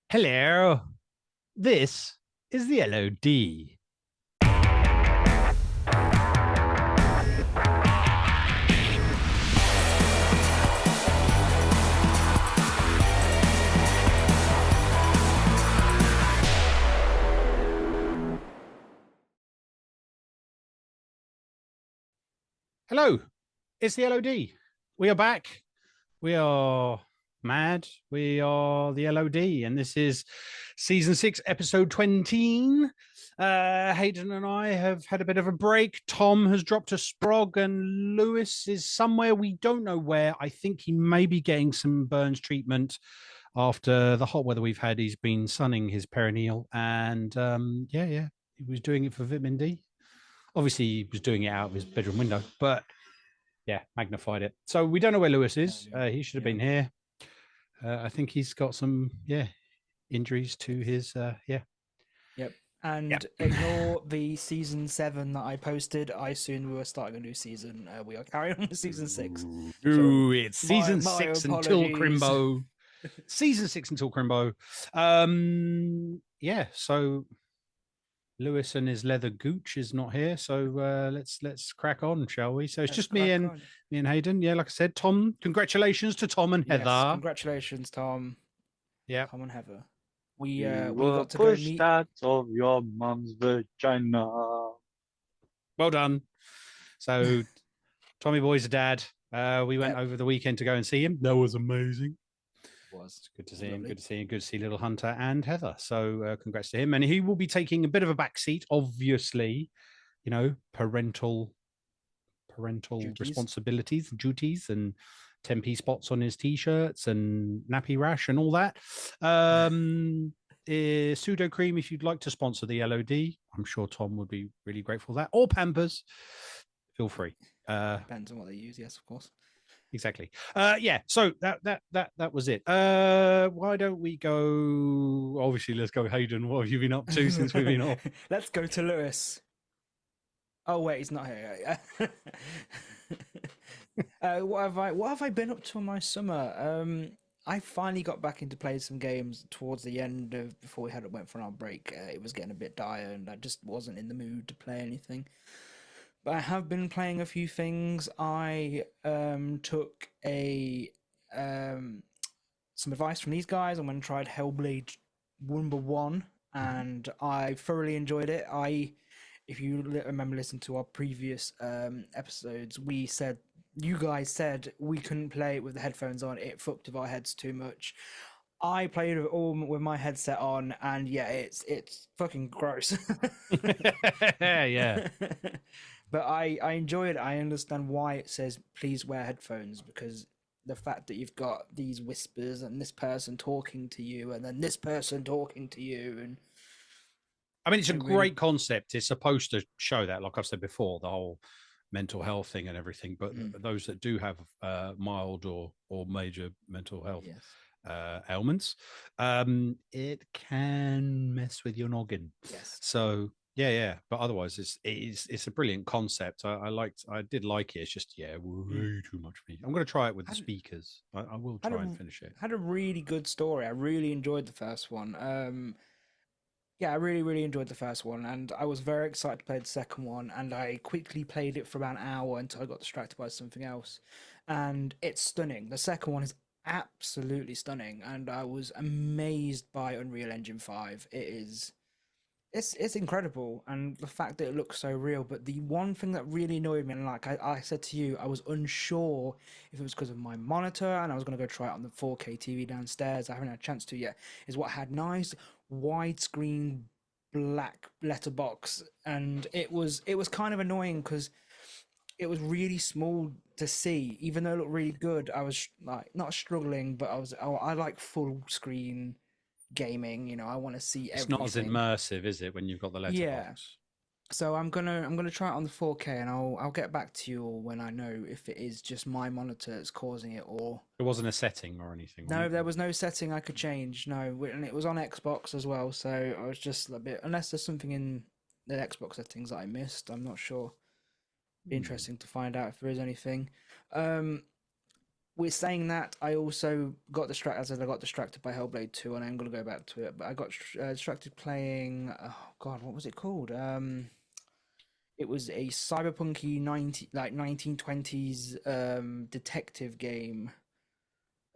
Hello, this is the LOD. Hello, it's the LOD. We are back. We are mad. We are the LOD, and this is season 6, episode 20. Hayden and I have had a bit of a break. Tom has dropped a sprog, and Lewis is somewhere we don't know where. I think he may be getting some burns treatment after the hot weather we've had. He's been sunning his perineal, and he was doing it for vitamin D. Obviously, he was doing it out of his bedroom window, but yeah, magnified it. So we don't know where Lewis is. He should have been here. I think he's got some injuries to his Yep. And ignore the season 7 that I posted. I assumed we were starting a new season. We are carrying on with season 6. Ooh, it's season my 6 until apologies. Crimbo. Season 6 until Crimbo. So Lewis and his leather gooch is not here, so let's crack on, shall we? So it's just me and Hayden. Yeah, like I said, Tom. Congratulations to Tom and Yes, Heather. congratulations, Tom. Yeah, Tom and Heather. We You we were got to go pushed meet. out of your mum's vagina. well done. So Tommy Boy's dad. We went over the weekend to go and see him. That was amazing. It's good to see him. Good to see him. Good to see little Hunter and Heather. So congrats to him. And he will be taking a bit of a back seat, obviously. You know, parental responsibilities, duties, and 10p spots on his t-shirts and nappy rash and all that. Pseudo cream, if you'd like to sponsor the LOD, I'm sure Tom would be really grateful for that. Or Pampers, feel free. Depends on what they use. Yes, of course. Exactly. So that was it. Why don't we go? Obviously, let's go, Hayden. What have you been up to since we've been off? Let's go to Lewis. Oh wait, he's not here. What have I been up to in my summer? I finally got back into playing some games towards the end of before we went for our break. It was getting a bit dire, and I just wasn't in the mood to play anything. But I have been playing a few things. I took a some advice from these guys. I went and tried Hellblade #1, and I thoroughly enjoyed it. If you remember listening to our previous episodes, you guys said we couldn't play it with the headphones on. It fucked with our heads too much. I played it all with my headset on, and yeah, it's fucking gross. Yeah. But I enjoy it. I understand why it says please wear headphones, because the fact that you've got these whispers and this person talking to you and then this person talking to you, and I mean, it's a great concept. It's supposed to show that, like I've said before, the whole mental health thing and everything. But those that do have mild or major mental health ailments, it can mess with your noggin. Yes. So yeah. But otherwise, it's a brilliant concept. I did like it. It's just way too much for me. I'm going to try it with the speakers. I will try and finish it. Had a really good story. I really enjoyed the first one. Yeah, I really, really enjoyed the first one, and I was very excited to play the second one, and I quickly played it for about an hour until I got distracted by something else. And it's stunning. The second one is absolutely stunning, and I was amazed by Unreal Engine 5. It's incredible, and the fact that it looks so real. But the one thing that really annoyed me, and like I said to you, I was unsure if it was because of my monitor, and I was going to go try it on the 4K TV downstairs. I haven't had a chance to yet. Is what had nice widescreen black letterbox, and it was kind of annoying because it was really small to see. Even though it looked really good, I was like not struggling, but I like full screen gaming. I want to see everything. It's not as immersive, is it, when you've got the letterbox? Yeah. So I'm gonna try it on the 4K, and I'll get back to you all when I know if it is just my monitor that's causing it, or it wasn't a setting or anything. No, there was no setting I could change. No, and it was on Xbox as well. So I was just a bit, unless there's something in the Xbox settings that I missed. I'm not sure. Be interesting to find out if there is anything. we're saying that I also got distracted. As I said, I got distracted by Hellblade 2, and I'm gonna go back to it. But I got distracted playing. Oh God, what was it called? It was a cyberpunky 1920s detective game.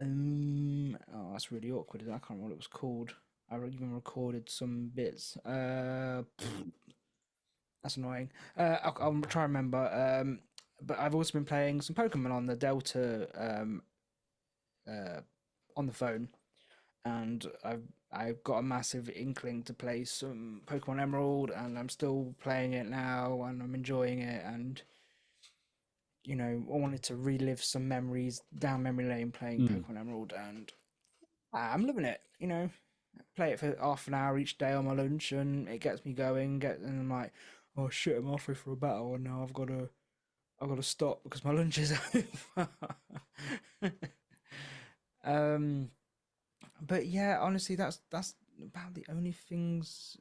Oh, that's really awkward. I can't remember what it was called. I even recorded some bits. That's annoying. I'll try and remember. But I've also been playing some Pokemon on the Delta uh, on the phone, and I've got a massive inkling to play some Pokemon Emerald, and I'm still playing it now, and I'm enjoying it, and I wanted to relive some memories down memory lane playing Pokemon Emerald, and I'm loving it. Play it for half an hour each day on my lunch, and it gets me going. And I'm like, oh shit, I'm halfway through a battle, and now I've got to stop because my lunch is over. um, but yeah, honestly, that's about the only things.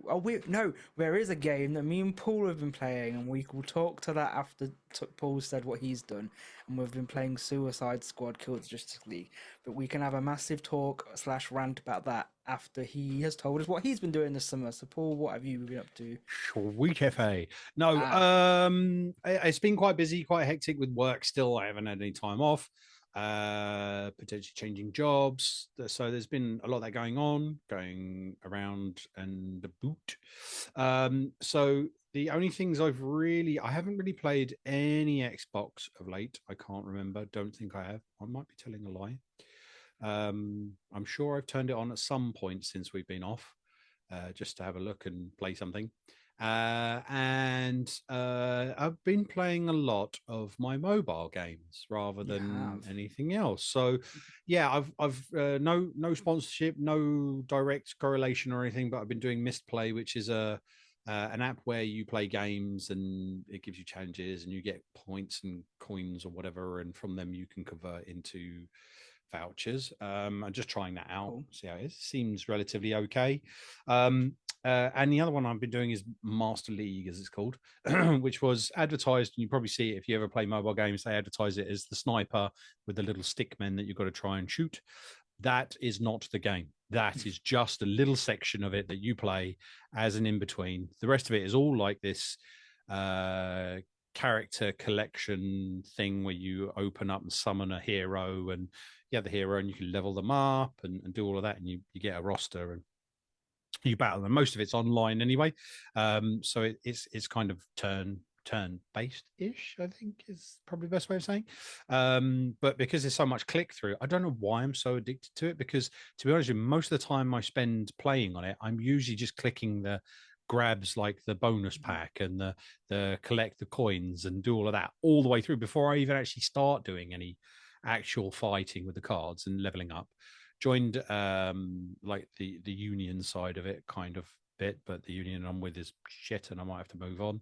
Oh, no, there is a game that me and Paul have been playing, and we will talk to that after Paul said what he's done. And we've been playing Suicide Squad Kill the Justice League, but we can have a massive talk / rant about that after he has told us what he's been doing this summer. So, Paul, what have you been up to? Sweet FA. No, it's been quite busy, quite hectic with work still. I haven't had any time off. Potentially changing jobs. So there's been a lot of that going around and the boot. So the only things I haven't really played any Xbox of late. I can't remember. Don't think I have. I might be telling a lie. I'm sure I've turned it on at some point since we've been off, just to have a look and play something. And I've been playing a lot of my mobile games rather than anything else. So, yeah, I've no sponsorship, no direct correlation or anything, but I've been doing Mist Play, which is an app where you play games and it gives you challenges and you get points and coins or whatever, and from them you can convert into vouchers. I'm just trying that out, see how it is. Seems relatively okay. And the other one I've been doing is Master League, as it's called, which was advertised, and you probably see it if you ever play mobile games, they advertise it as the sniper with the little stick men that you've got to try and shoot. That is not the game. That is just a little section of it that you play as an in-between. The rest of it is all like this character collection thing where you open up and summon a hero, and you have the hero and you can level them up and do all of that, and you get a roster and you battle them. Most of it's online anyway, so it's kind of turn based ish, I think is probably the best way of saying. But because there's so much click through, I don't know why I'm so addicted to it, because to be honest with you, most of the time I spend playing on it, I'm usually just clicking the grabs like the bonus pack and the collect the coins and do all of that all the way through before I even actually start doing any actual fighting with the cards and leveling up. Joined like the union side of it kind of bit, but the union I'm with is shit and I might have to move on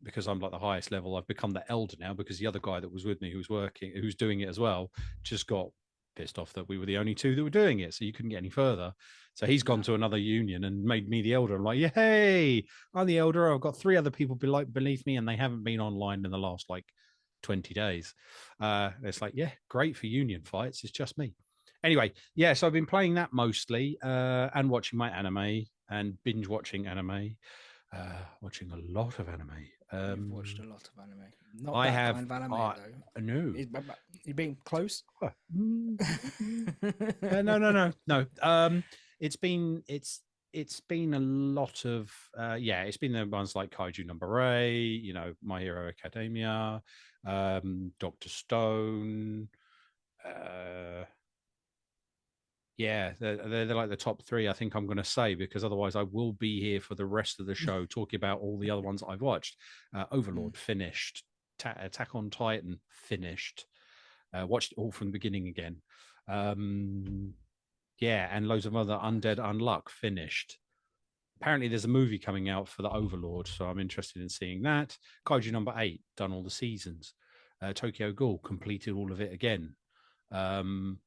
because I'm like the highest level. I've become the elder now because the other guy that was with me who's doing it as well, just got pissed off that we were the only two that were doing it, so you couldn't get any further. So he's gone to another union and made me the elder. I'm like, yeah, hey, I'm the elder. I've got 3 other people beneath me and they haven't been online in the last like 20 days. It's like, yeah, great for union fights. It's just me. Anyway, yeah, so I've been playing that mostly and watching my anime and binge watching anime. Watching a lot of anime. You've watched a lot of anime. Not that kind of anime, though. No. You're being close? No. It's been a lot of it's been the ones like Kaiju Number 8, My Hero Academia, Dr. Stone. They're like the top 3 I think I'm going to say, because otherwise I will be here for the rest of the show talking about all the other ones I've watched. Overlord finished, Attack on Titan finished, watched it all from the beginning again. And loads of other Undead Unluck finished. Apparently there's a movie coming out for the Overlord, so I'm interested in seeing that. Kaiju Number 8, done all the seasons. Tokyo Ghoul, completed all of it again. And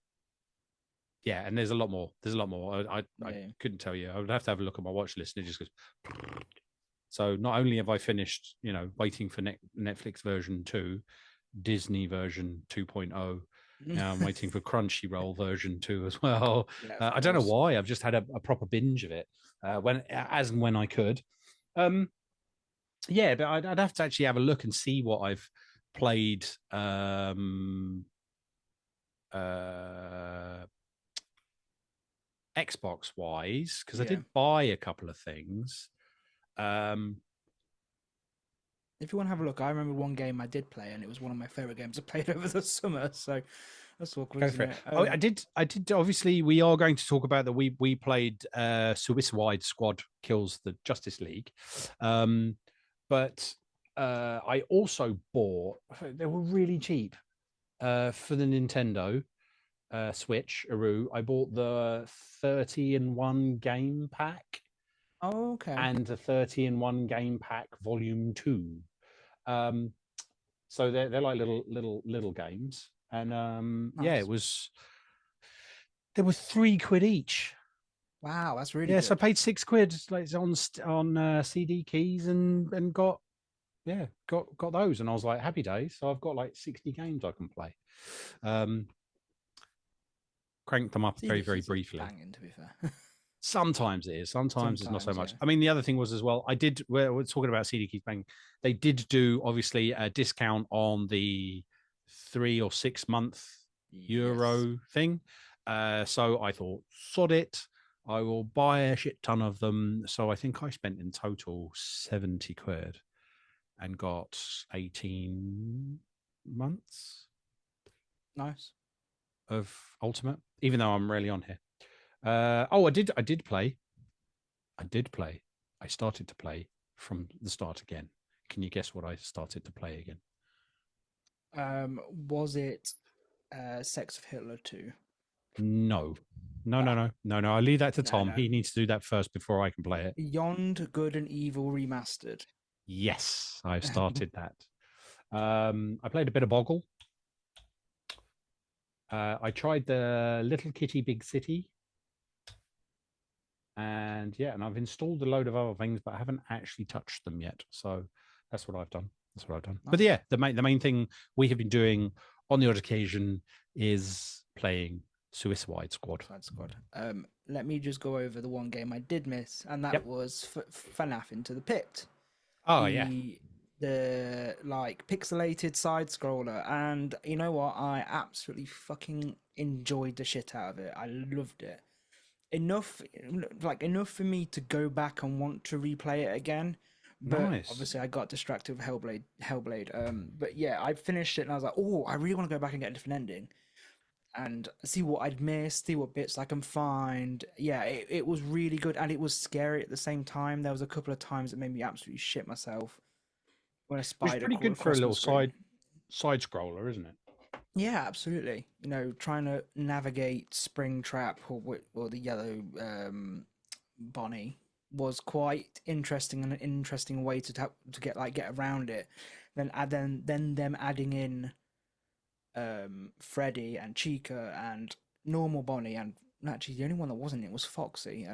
there's a lot more. I couldn't tell you. I would have to have a look at my watch list, and it just goes. So not only have I finished, waiting for Netflix version 2, Disney version 2.0. Now I'm waiting for Crunchyroll version 2 as well. Yeah, I don't know why. I've just had a proper binge of it as and when I could. Yeah, but I'd have to actually have a look and see what I've played. Xbox wise, because I did buy a couple of things. If you want to have a look, I remember one game I did play, and it was one of my favorite games I played over the summer. So that's awkward, isn't it? I did. Obviously, we are going to talk about that. We played Suicide Squad Kills the Justice League, but I also bought. They were really cheap for the Nintendo Switch. I bought the 30-in-1 game pack. Oh, okay. And the 30-in-1 game pack volume 2. So they're like little games. And nice. Yeah, there were £3 each. Wow, that's really good. So I paid £6 like on CD keys and got those, and I was like, happy days. So I've got like 60 games I can play. Cranked them up very briefly. Banging, to be fair. Sometimes it is. Sometimes it's not so much. Yeah. I mean, the other thing was as well, we're talking about CD keys bang. They did do obviously a discount on the 3 or 6 month Euro thing. So I thought, sod it. I will buy a shit ton of them. So I think I spent in total £70 and got 18 months. Nice. Of Ultimate, even though I'm rarely on here. I did play. I started to play from the start again. Can you guess what I started to play again? Was it Sex of Hitler 2? No. I'll leave that to Tom. No. He needs to do that first before I can play it. Beyond Good and Evil Remastered. Yes, I've started that. I played a bit of Boggle. I tried the Little Kitty Big City. And I've installed a load of other things, but I haven't actually touched them yet. So that's what I've done. Nice. But yeah, the main thing we have been doing on the odd occasion is playing Suicide Squad. Let me just go over the one game I did miss, and that was FNAF Into the Pit. The like pixelated side scroller, and you know what? I absolutely fucking enjoyed the shit out of it. I loved it. Enough for me to go back and want to replay it again. But obviously I got distracted with Hellblade. But yeah, I finished it and I was like, oh, I really want to go back and get a different ending and see what I'd missed, see what bits I can find. Yeah, it was really good, and it was scary at the same time. There was a couple of times that made me absolutely shit myself when a spider. It's pretty good for a little side scroller, isn't it? Yeah, absolutely. You know, trying to navigate Springtrap or the yellow Bonnie was quite interesting, and an interesting way to get around it. Then them adding in Freddy and Chica and normal Bonnie, and actually the only one that wasn't it was Foxy.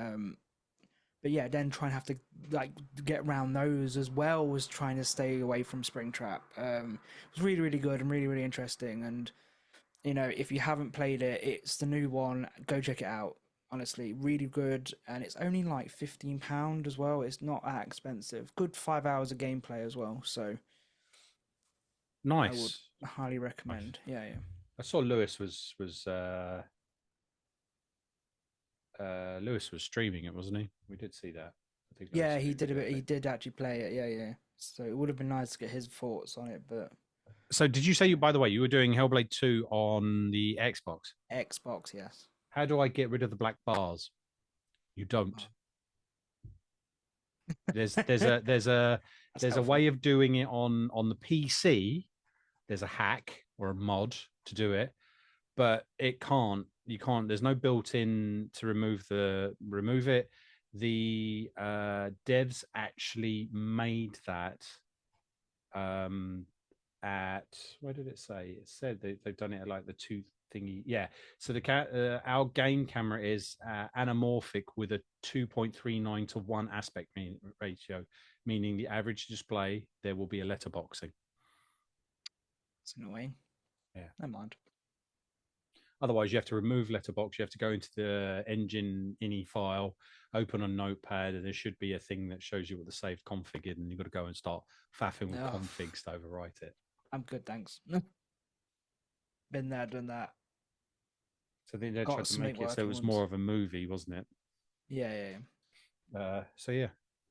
But yeah, then trying to have to like get around those as well was trying to stay away from Springtrap. It was really, really good and really, really interesting. And you know, if you haven't played it, it's the new one. Go check it out. Honestly, really good, and it's only like £15 as well. It's not that expensive. Good 5 hours of gameplay as well. So nice. I would highly recommend. Nice. Yeah. I saw Lewis was streaming it, wasn't he? We did see that. I think he did a bit. He did actually play it. Yeah. So it would have been nice to get his thoughts on it, but. So did you say by the way, you were doing Hellblade 2 on the Xbox? Xbox, yes. How do I get rid of the black bars? You don't. There's a way of doing it on the PC. There's a hack or a mod to do it, but you can't. There's no built-in to remove it. The devs actually made that at, where did it say? It said they've done it at like the 2 thingy. Yeah. So our game camera is anamorphic with a 2.39 to 1 aspect ratio, meaning the average display there will be a letterboxing. It's annoying. Yeah. Never mind. Otherwise, you have to remove Letterbox. You have to go into the engine ini file, open a notepad, and there should be a thing that shows you what the saved config is, and you've got to go and start faffing with Ugh. configs to overwrite it. I'm good, thanks. Been there, done that. So they tried to something make it so it was working more once. of a movie, wasn't it? Yeah. So yeah,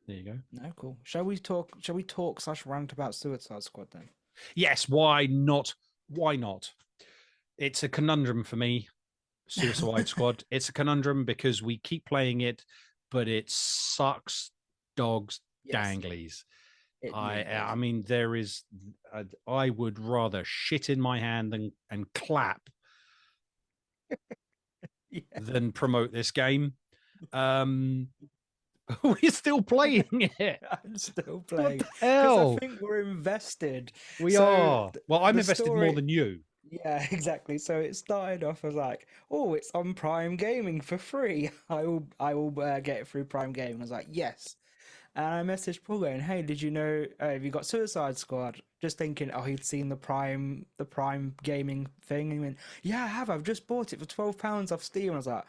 there you go. No, cool. Shall we talk / rant about Suicide Squad then? Yes, why not? Why not? It's a conundrum for me, Suicide Squad. It's a conundrum because we keep playing it, but it sucks dogs Yes. danglies. It really I does. mean, there is. I would rather shit in my hand and clap Yeah. than promote this game. We're still playing it. I'm still What playing. the Because hell? I think we're invested. We So, are. Well, I'm the invested more story- than you. Yeah, exactly. So it started off as like, oh, it's on Prime Gaming for free. I will get it through Prime Gaming. I was like, yes. And I messaged Paul going, hey, did you know, have you got Suicide Squad? Just thinking, oh, he'd seen the Prime Gaming thing. And he went, yeah, I have. I've just bought it for £12 off Steam. And I was like,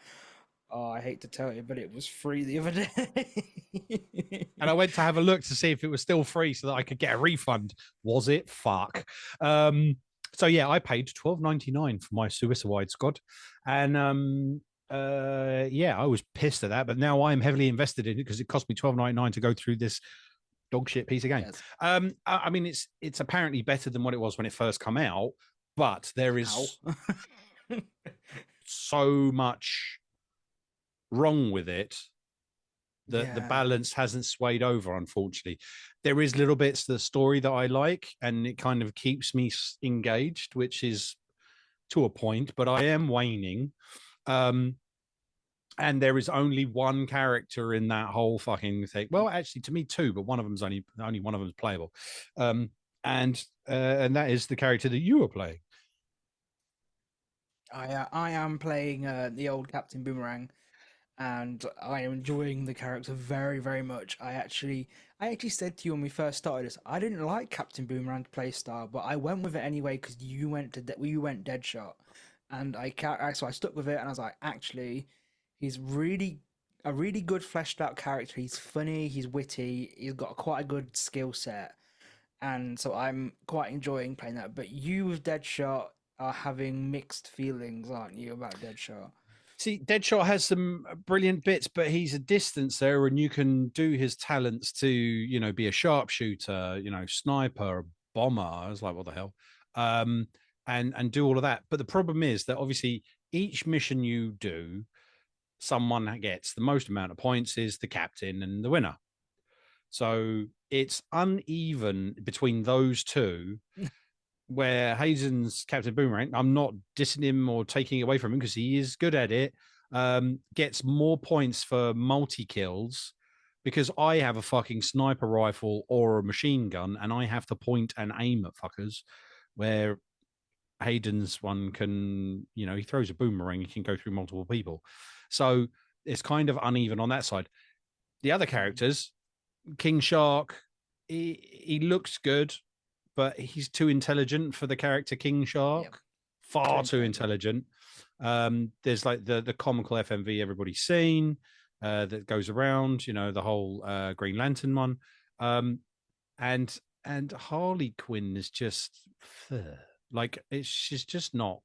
oh, I hate to tell you, but it was free the other day. And I went to have a look to see if it was still free so that I could get a refund. Was it? Fuck. So yeah, I paid $12.99 for my Suicide Squad, and yeah, I was pissed at that. But now I am heavily invested in it because it cost me $12.99 to go through this dog shit piece of game. Yes. I mean, it's apparently better than what it was when it first come out, but there is so much wrong with it that the Yeah. balance hasn't swayed over, unfortunately. There is little bits of the story that I like, and it kind of keeps me engaged, which is to a point, but I am waning. And there is only one character in that whole fucking thing. Well, actually, to me, two, but one of them's only one of them's playable. And that is the character that you are playing. I am playing the old Captain Boomerang, and I am enjoying the character very, very much. I actually said to you when we first started this, I didn't like Captain Boomerang's playstyle, but I went with it anyway because you went Deadshot, and so I stuck with it, and I was like, actually, he's really a really good fleshed out character. He's funny, he's witty, he's got quite a good skill set, and so I'm quite enjoying playing that. But you with Deadshot are having mixed feelings, aren't you, about Deadshot? See, Deadshot has some brilliant bits, but he's a distancer, and you can do his talents to, be a sharpshooter, sniper, bomber. I was like, what the hell? And do all of that. But the problem is that obviously each mission you do, someone that gets the most amount of points is the captain and the winner. So it's uneven between those two. Where Hayden's Captain Boomerang, I'm not dissing him or taking away from him because he is good at it, gets more points for multi kills because I have a fucking sniper rifle or a machine gun and I have to point and aim at fuckers, where Hayden's one can, he throws a boomerang, he can go through multiple people. So it's kind of uneven on that side. The other characters, King Shark, he looks good, but he's too intelligent for the character King Shark. Yep. Far too intelligent. There's like the comical FMV everybody's seen that goes around, the whole Green Lantern one. And Harley Quinn is just like she's just not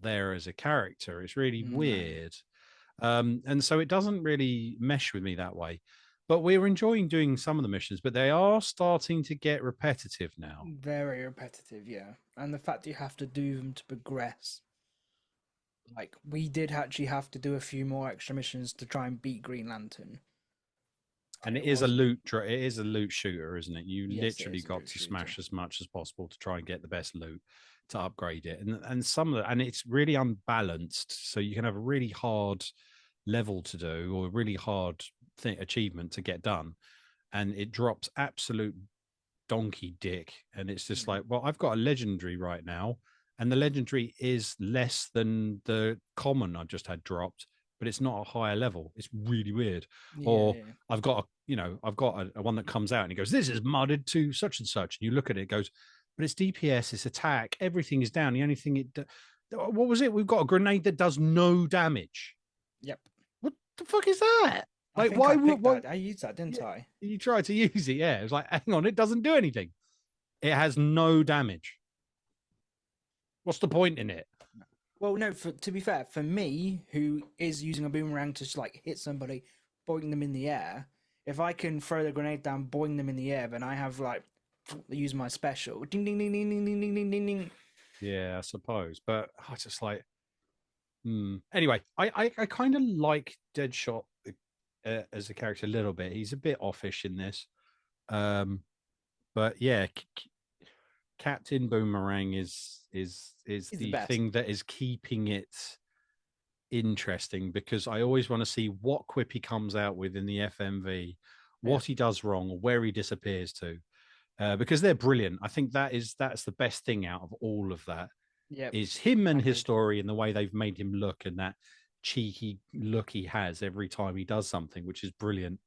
there as a character. It's really weird. And so it doesn't really mesh with me that way. But we're enjoying doing some of the missions, but they are starting to get repetitive now. Very repetitive, yeah. And the fact that you have to do them to progress. Like, we did actually have to do a few more extra missions to try and beat Green Lantern. And it is a loot shooter, isn't it? You literally a got loot to shooter. smash as much as possible to try and get the best loot to upgrade it. And it's really unbalanced. So you can have a really hard level to do or a really hard achievement to get done, and it drops absolute donkey dick, and it's just like, well, I've got a legendary right now, and the legendary is less than the common I just had dropped, but it's not a higher level. It's really weird. I've got a one that comes out and he goes, this is modded to such and such, and you look at it, it goes, but it's DPS, it's attack, everything is down. The only thing what was it? We've got a grenade that does no damage. Yep. What the fuck is that? I Like, think why I would picked that. I used that, didn't I? you tried to use it? Yeah, it was like, hang on, it doesn't do anything. It has no damage. What's the point in it? Well, no. To be fair, for me, who is using a boomerang to like hit somebody, boing them in the air, if I can throw the grenade down, boing them in the air, then I have like use my special. Ding ding ding ding ding ding ding ding ding ding. Yeah, I suppose, but I just like. Anyway, I kind of like Deadshot as a character a little bit. He's a bit offish in this, but yeah, Captain Boomerang is the thing that is keeping it interesting, because I always want to see what quip he comes out with in the FMV, what he does wrong, or where he disappears to, because they're brilliant. I think that's the best thing out of all of that. Yeah, is him and his story and the way they've made him look, and that cheeky look he has every time he does something, which is brilliant.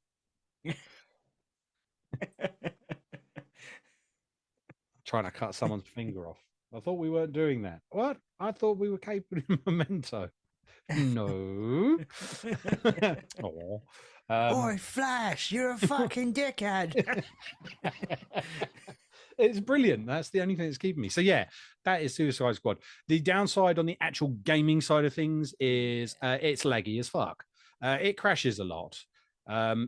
Trying to cut someone's finger off. I thought we weren't doing that. What? I thought we were capable of Memento. No. Boy, Flash, you're a fucking dickhead. It's brilliant. That's the only thing that's keeping me. So yeah, that is Suicide Squad. The downside on the actual gaming side of things is it's laggy as fuck. It crashes a lot.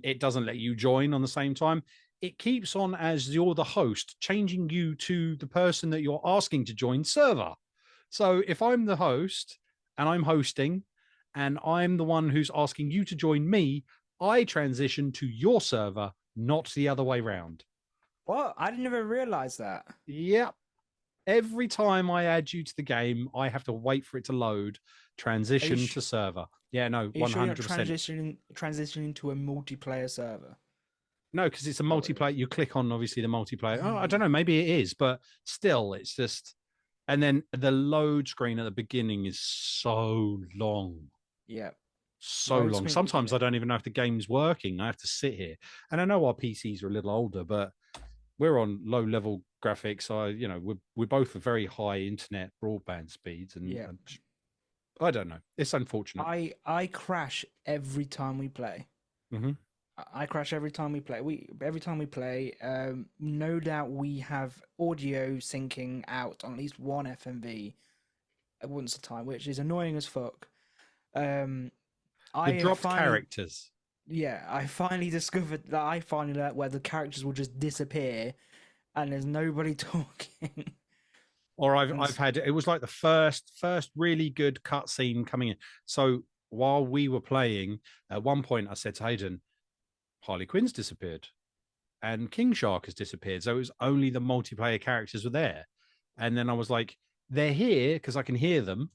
It doesn't let you join on the same time. It keeps on, as you're the host, changing you to the person that you're asking to join server. So if I'm the host and I'm hosting and I'm the one who's asking you to join me, I transition to your server, not the other way around. What? I never realized that. Yep. Every time I add you to the game, I have to wait for it to load, transition to server. Yeah, no, 100%. Sure transitioning to a multiplayer server? No, because it's a multiplayer. You click on, obviously, the multiplayer. Oh, I don't know. Maybe it is, but still, it's just. And then the load screen at the beginning is so long. Yeah. So long. Sometimes I don't even know if the game's working. I have to sit here. And I know our PCs are a little older, but we're on low level graphics. We're both at very high internet broadband speeds, and I don't know. It's unfortunate. I crash every time we play. Mm-hmm. I crash every time we play. Every time we play, no doubt we have audio syncing out on at least one FMV at once a time, which is annoying as fuck. The dropped characters. Yeah, I finally discovered that I finally learned where the characters will just disappear and there's nobody talking. Or I've had, it was like the first really good cutscene coming in. So while we were playing, at one point I said to Hayden, Harley Quinn's disappeared and King Shark has disappeared. So it was only the multiplayer characters were there. And then I was like, they're here because I can hear them.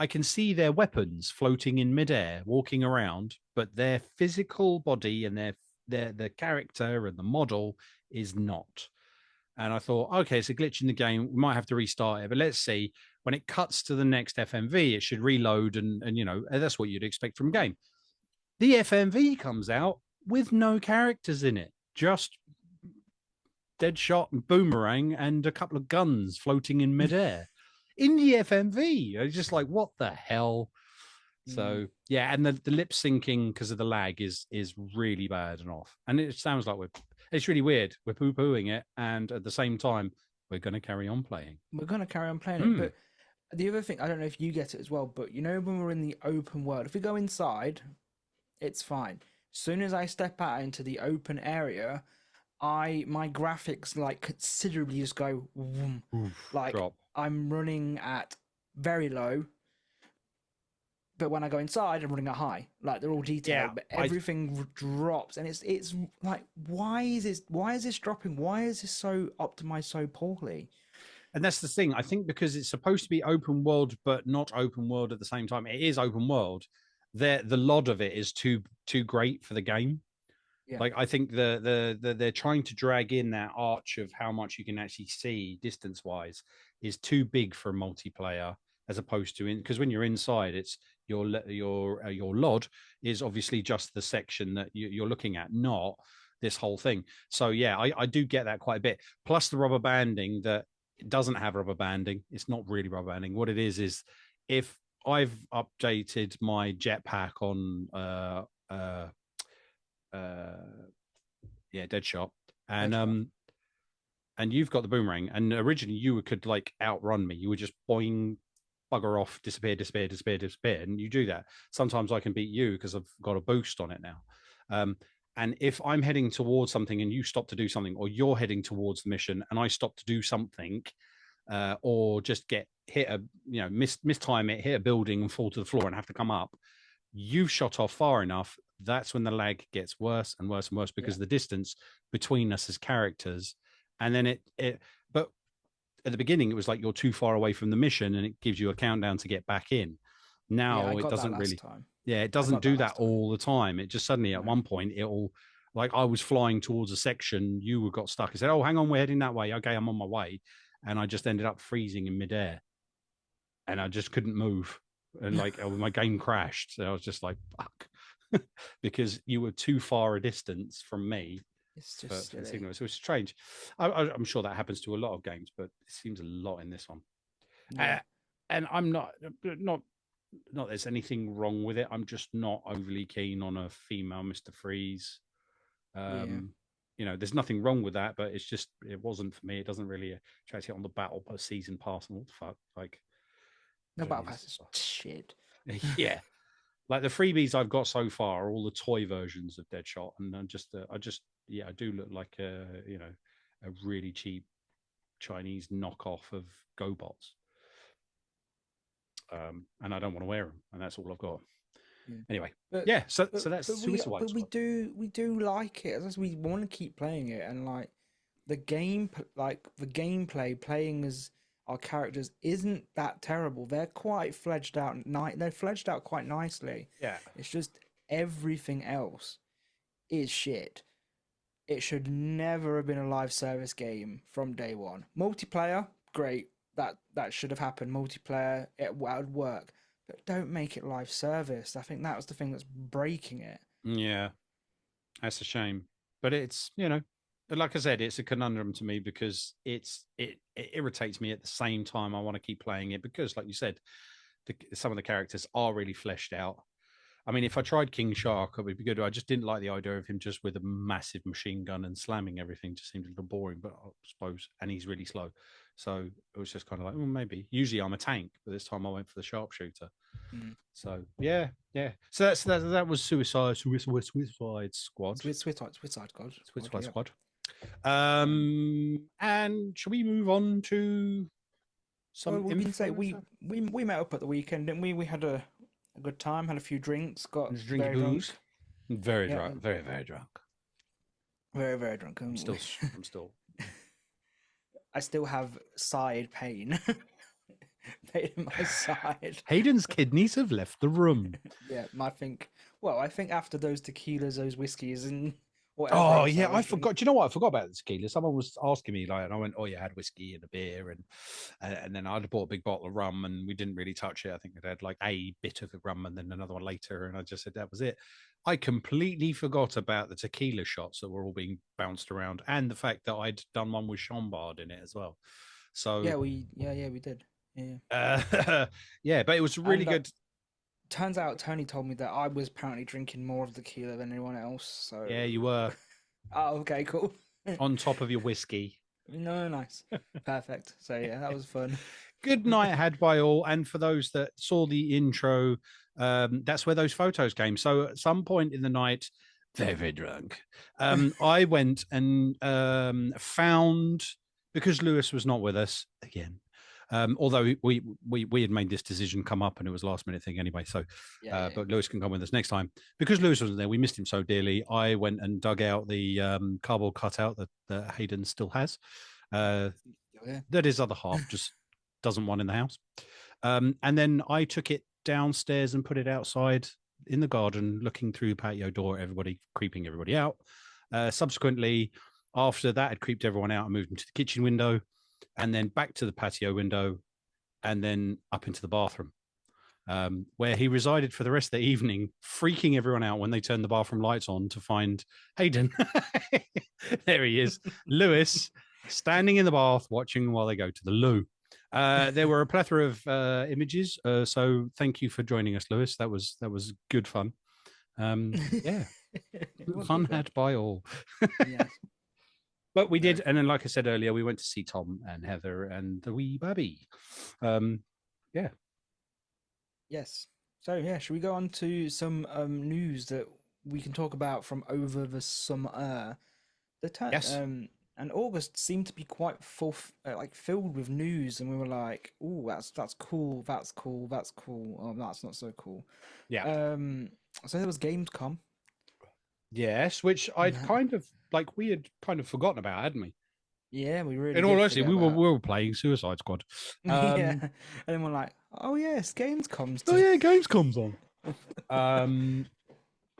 I can see their weapons floating in midair, walking around, but their physical body and their character and the model is not. And I thought, okay, it's a glitch in the game. We might have to restart it, but let's see. When it cuts to the next FMV, it should reload, and that's what you'd expect from a game. The FMV comes out with no characters in it, just Deadshot and Boomerang and a couple of guns floating in midair. In the FMV, I was just like, what the hell? So yeah, and the lip syncing because of the lag is really bad and off. And it sounds like it's really weird. We're poo-pooing it, and at the same time, we're going to carry on playing. We're going to carry on playing it. But the other thing, I don't know if you get it as well, but when we're in the open world, if we go inside, it's fine. As soon as I step out into the open area, my graphics like considerably just go whoom. Like drop. I'm running at very low, but when I go inside, I'm running at high. Like they're all detailed, but everything drops, and it's like, why is this dropping? Why is this so optimized so poorly? And that's the thing. I think because it's supposed to be open world, but not open world at the same time. It is open world. The LOD of it is too great for the game. Yeah. Like I think they're trying to drag in that arch of how much you can actually see distance wise is too big for multiplayer, as opposed to because when you're inside, it's your LOD is obviously just the section that you're looking at, not this whole thing. So yeah, I do get that quite a bit. Plus the rubber banding that It doesn't have rubber banding. It's not really rubber banding. What it is if I've updated my jetpack on Deadshot, and you've got the boomerang, and originally you could like outrun me. You would just boing, bugger off, disappear, and you do that. Sometimes I can beat you because I've got a boost on it now. And if I'm heading towards something and you stop to do something, or you're heading towards the mission and I stop to do something, or just get hit mistime it, hit a building and fall to the floor and have to come up, you've shot off far enough. That's when the lag gets worse and worse and worse because of the distance between us as characters. And then but at the beginning, it was like you're too far away from the mission and it gives you a countdown to get back in. Now it doesn't really. It doesn't do that all the time. It just suddenly at one point, it'll, like I was flying towards a section, you got stuck. I said, oh, hang on, we're heading that way. Okay, I'm on my way. And I just ended up freezing in midair. And I just couldn't move. And like my game crashed. So I was just like, fuck. Because you were too far a distance from me. It's just for signal. So it's strange. I'm sure that happens to a lot of games, but it seems a lot in this one. Yeah. And I'm not there's anything wrong with it. I'm just not overly keen on a female Mr. Freeze. There's nothing wrong with that, but it's just, it wasn't for me. It doesn't really attract it on the battle season pass and what the fuck. Like, no, battle pass is shit. Yeah. Like the freebies I've got so far are all the toy versions of Deadshot, and I do look like a really cheap Chinese knockoff of GoBots. And I don't want to wear them, and that's all I've got. Anyway, so that's Suicide Squad. But we do like it. As we want to keep playing it, and like the gameplay, playing as our characters isn't that terrible. They're quite fledged out. They're fledged out quite nicely. Yeah, it's just everything else is shit. It should never have been a live service game from day one. Multiplayer, great. That should have happened. Multiplayer, it would work, but don't make it live service. I think that was the thing that's breaking it. Yeah, that's a shame. But it's, like I said, it's a conundrum to me because it irritates me at the same time. I want to keep playing it because, like you said, some of the characters are really fleshed out. I mean, if I tried King Shark, it would be good. I just didn't like the idea of him just with a massive machine gun and slamming everything. Just seemed a little boring, but I suppose, and he's really slow. So it was just kind of like, maybe. Usually I'm a tank, but this time I went for the sharpshooter. So yeah. So that was Suicide Squad. Suicide Squad. Suicide Squad. And shall we move on to some? We can say we met up at the weekend, didn't we? We had a good time, had a few drinks, got very drunk. Very drunk, very, very drunk. Very, very drunk. I'm still. I still have side pain. Pain in my side. Hayden's kidneys have left the room. Yeah, I think after those tequilas, those whiskeys, and whatever. Oh yeah, I forgot. Do you know what? I forgot about the tequila. Someone was asking me, like, and I went, "Oh yeah, I had whiskey and a beer, and then I'd bought a big bottle of rum, and we didn't really touch it. I think I had like a bit of the rum, and then another one later, and I just said that was it. I completely forgot about the tequila shots that were all being bounced around, and the fact that I'd done one with Chambard in it as well. So we did. Yeah, but it was really good. Turns out Tony told me that I was apparently drinking more of the tequila than anyone else. So yeah, you were. Oh, okay, cool. On top of your whiskey. No, nice, perfect. So yeah, that was fun. Good night had by all, and for those that saw the intro, that's where those photos came. So at some point in the night, very, very drunk, I went and found, because Lewis was not with us again. Although we had made this decision come up and it was a last minute thing anyway. So, but Lewis can come with us next time. Because Lewis wasn't there, we missed him so dearly. I went and dug out the cardboard cutout that Hayden still has. That his other half just doesn't want in the house. And then I took it downstairs and put it outside in the garden, looking through the patio door, creeping everybody out. Subsequently, after that had creeped everyone out, I moved into the kitchen window, and then back to the patio window, and then up into the bathroom, where he resided for the rest of the evening, freaking everyone out when they turned the bathroom lights on to find Hayden. There he is, Lewis, standing in the bath, watching while they go to the loo. There were a plethora of images, so thank you for joining us, Lewis. That was good fun. Yeah, It was fun good fun. had by all. Yes. But we did, Very and then, like I said earlier, we went to see Tom and Heather and the wee baby. Yeah. Yes. So yeah, should we go on to some news that we can talk about from over the summer? Yes. And August seemed to be quite full, like filled with news, and we were like, "Oh, that's cool, that's cool, that's cool. Oh, that's not so cool." Yeah. So there was Gamescom. Yes, which I'd kind of we had kind of forgotten about, hadn't we? Yeah, we really. In all did honesty, forget we about. were playing Suicide Squad. Yeah, and then we're like, "Oh yes, Gamescom's." Oh yeah, Gamescom's on.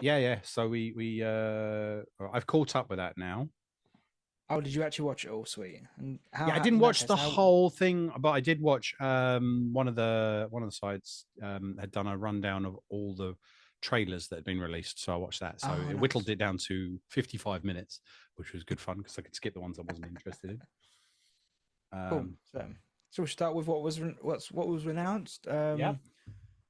Yeah. So we I've caught up with that now. Oh, did you actually watch it all? Sweet. And Yeah, I didn't watch the whole thing, but I did watch one of the sites had done a rundown of all the trailers that had been released, so I watched that. So it whittled it down to 55 minutes, which was good fun because I could skip the ones I wasn't interested in. Cool. So we'll start with what was announced. Yeah.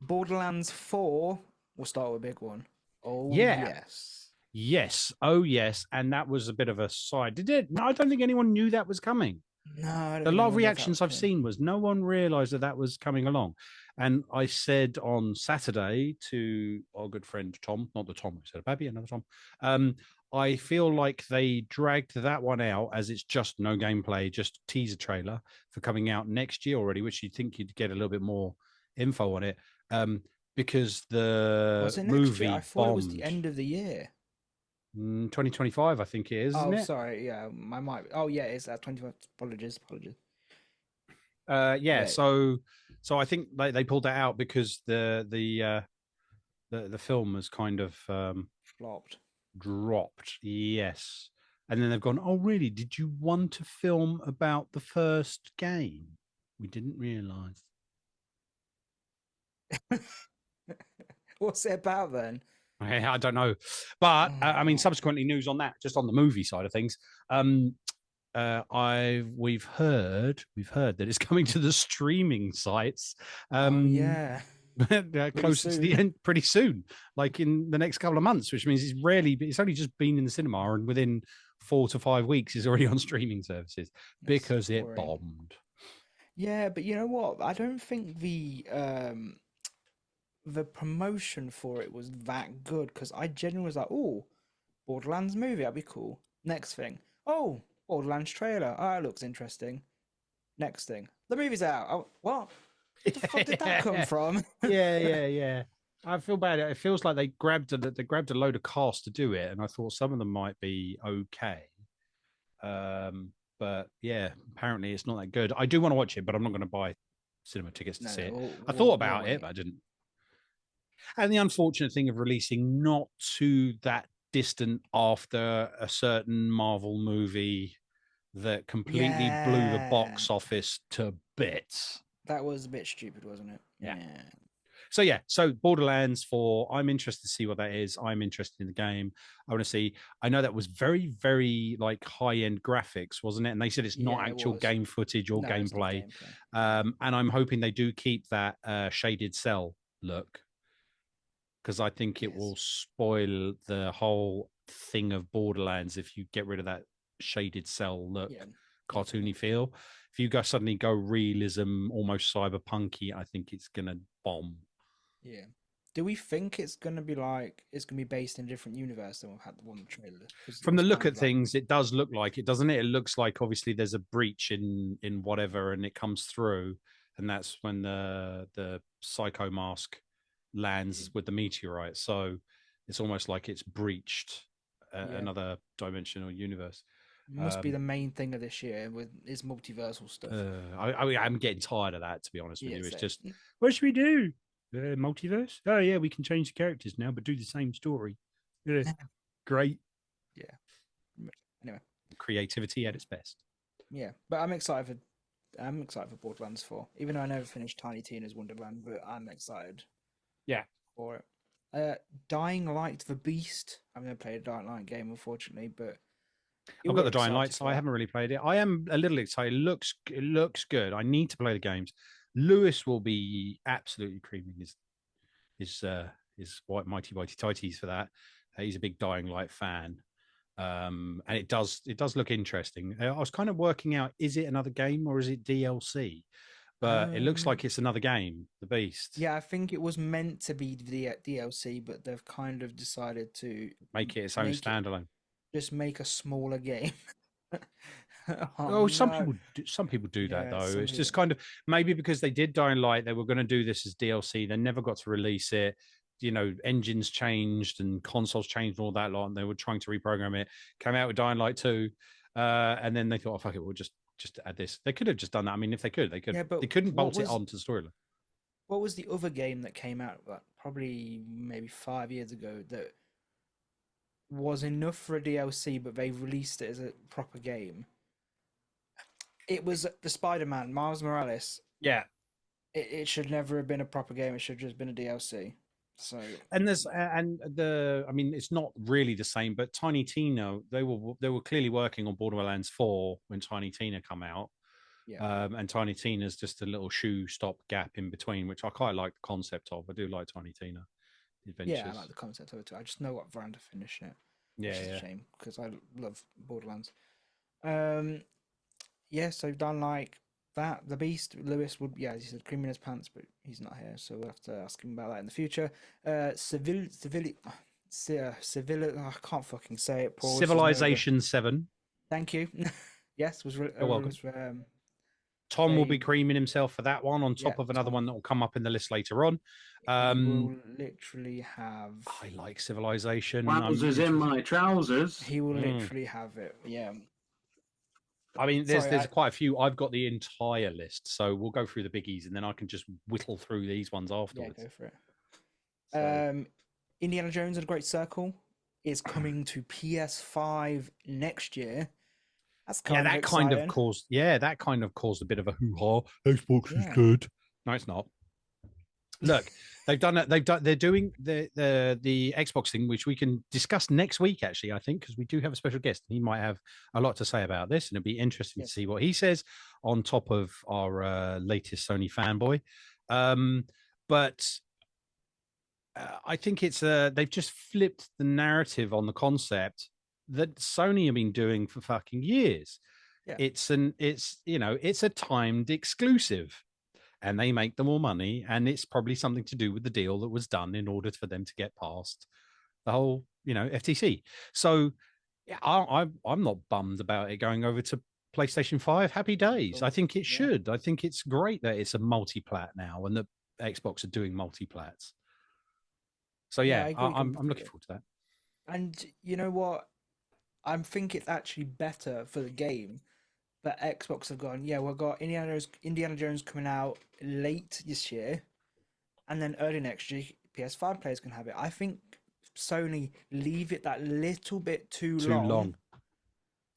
Borderlands 4. We'll start with a big one. Oh Yeah. yes. Yes. Oh yes. And that was a bit of a side. Did it? No, I don't think anyone knew that was coming. No, I don't The think lot of anyone knew reactions that I've was seen was no one realized that was coming along. And I said on Saturday to our good friend Tom, not the Tom who said a baby, another Tom. I feel like they dragged that one out as it's just no gameplay, just teaser trailer for coming out next year already, which you'd think you'd get a little bit more info on it. Because the Was it next movie year? I thought bombed. it was the end of the year. 2025, I think it is, isn't it? Sorry, yeah, I might. Oh, yeah, it's that 25. Apologies. Yeah. So I think they pulled that out because the film was kind of Flopped. dropped. Yes, and then they've gone. Oh, really? Did you want to film about the first game? We didn't realize. What's it about then? I don't know, but I mean, subsequently news on that, just on the movie side of things. We've heard that it's coming to the streaming sites. Yeah, closer to the end pretty soon, like in the next couple of months, which means it's only just been in the cinema, and within 4 to 5 weeks is already on streaming services because it bombed. Yeah, but you know what? I don't think the promotion for it was that good because I genuinely was like, "Oh, Borderlands movie, that'd be cool." Next thing, oh, Borderlands trailer, oh, that looks interesting. Next thing, the movie's out. Oh, what? Where the fuck did that come from? Yeah. I feel bad. It feels like they grabbed a load of cast to do it, and I thought some of them might be okay. But yeah, apparently it's not that good. I do want to watch it, but I'm not going to buy cinema tickets to see it. I thought about it, but I didn't. And the unfortunate thing of releasing not too that distant after a certain Marvel movie that completely blew the box office to bits. That was a bit stupid, wasn't it? Yeah. So Borderlands 4, I'm interested to see what that is. I'm interested in the game. I want to see. I know that was very, very like high-end graphics, wasn't it? And they said it's not actual game footage or gameplay. And I'm hoping they do keep that shaded cell look, because I think it will spoil the whole thing of Borderlands if you get rid of that shaded cell look, cartoony feel. If you suddenly go realism, almost cyberpunky, I think it's gonna bomb. Yeah. Do we think it's gonna be based in a different universe than we've had the one trailer? From the look at things, it does look like it, doesn't it? It looks like obviously there's a breach in whatever, and it comes through, and that's when the Psycho Mask lands with the meteorite. So it's almost like it's breached another dimensional universe. Must be the main thing of this year with is multiversal stuff. I'm getting tired of that, to be honest with you. It's just, what should we do? Multiverse? Oh yeah, we can change the characters now, but do the same story. Great. Yeah. Anyway, creativity at its best. Yeah, but I'm excited for Borderlands 4. Even though I never finished Tiny Tina's Wonderland, but I'm excited. Yeah, for it. Dying Light: The Beast. I've never played a Dying Light game, unfortunately, but I've got the Dying excited Light, so for I that. haven't really played it. I am a little excited. It looks good. I need to play the games. Lewis will be absolutely creaming his white mighty tighties for that. He's a big Dying Light fan. And it does look interesting. I was kind of working out, is it another game or is it DLC? But it looks like it's another game, The Beast. Yeah, I think it was meant to be the DLC, but they've kind of decided to Make it its own standalone. Just make a smaller game. Some no. people do that Yeah, though. some It's just people. kind of maybe because they did Dying Light, they were going to do this as DLC. They never got to release it. You know, engines changed and consoles changed and all that lot, and they were trying to reprogram it. Came out with Dying Light 2, and then they thought, "Oh fuck it, we'll just add this." They could have just done that. I mean, if they could, they could. Yeah, but They couldn't what bolt it was onto the storyline. what was the other game that came out like, probably maybe 5 years ago that was enough for a DLC, but they released it as a proper game? It was the Spider-Man, Miles Morales. Yeah, It should never have been a proper game. It should have just been a DLC. So and I mean, it's not really the same, but Tiny Tina, they were clearly working on Borderlands 4 when Tiny Tina come out. yeah, And Tiny Tina's just a little shoe stop gap in between, which I quite like the concept of. I do like Tiny Tina adventures. yeah, I like the concept of it too. I just know what Veranda finished it, Yeah, which is yeah. a shame because I love Borderlands. Yeah, so done like that. The Beast, Lewis would, yeah, as he said, cream in his pants, but he's not here, so we'll have to ask him about that in the future. I can't fucking say it. Pause, there's no other- Civilization 7. Thank you. Yes, You're welcome. was Tom will they- be creaming himself for that one on top Yeah, of another Tom. one that will come up in the list later on. He will literally have. I like Civilization. Wowzers in my trousers. He will literally have it. Yeah. I mean, Sorry, there's quite a few. I've got the entire list, so we'll go through the biggies, and then I can just whittle through these ones Yeah, afterwards. go for it. So- Indiana Jones and a Great Circle is coming to PS5 next year. That's kind of exciting. that kind of caused a bit of a hoo-ha. Xbox is Yeah. good. No, it's not. Look, they're doing the Xbox thing, which we can discuss next week, actually, I think, because we do have a special guest. He might have a lot to say about this, and it'd be interesting to see what he says on top of our latest Sony fanboy. But I think it's they've just flipped the narrative on the concept that Sony have been doing for fucking years. Yeah. It's a timed exclusive, and they make them more money, and it's probably something to do with the deal that was done in order for them to get past the whole FTC. So I'm not bummed about it going over to PlayStation 5. Happy days. I think it should. I think it's great that it's a multi-plat now, and that Xbox are doing multi-plats. So Yeah, I'm looking forward to that. And you know what? I think it's actually better for the game that Xbox have gone, yeah, we've got Indiana Jones coming out late this year, and then early next year, PS5 players can have it. I think Sony leave it that little bit too long,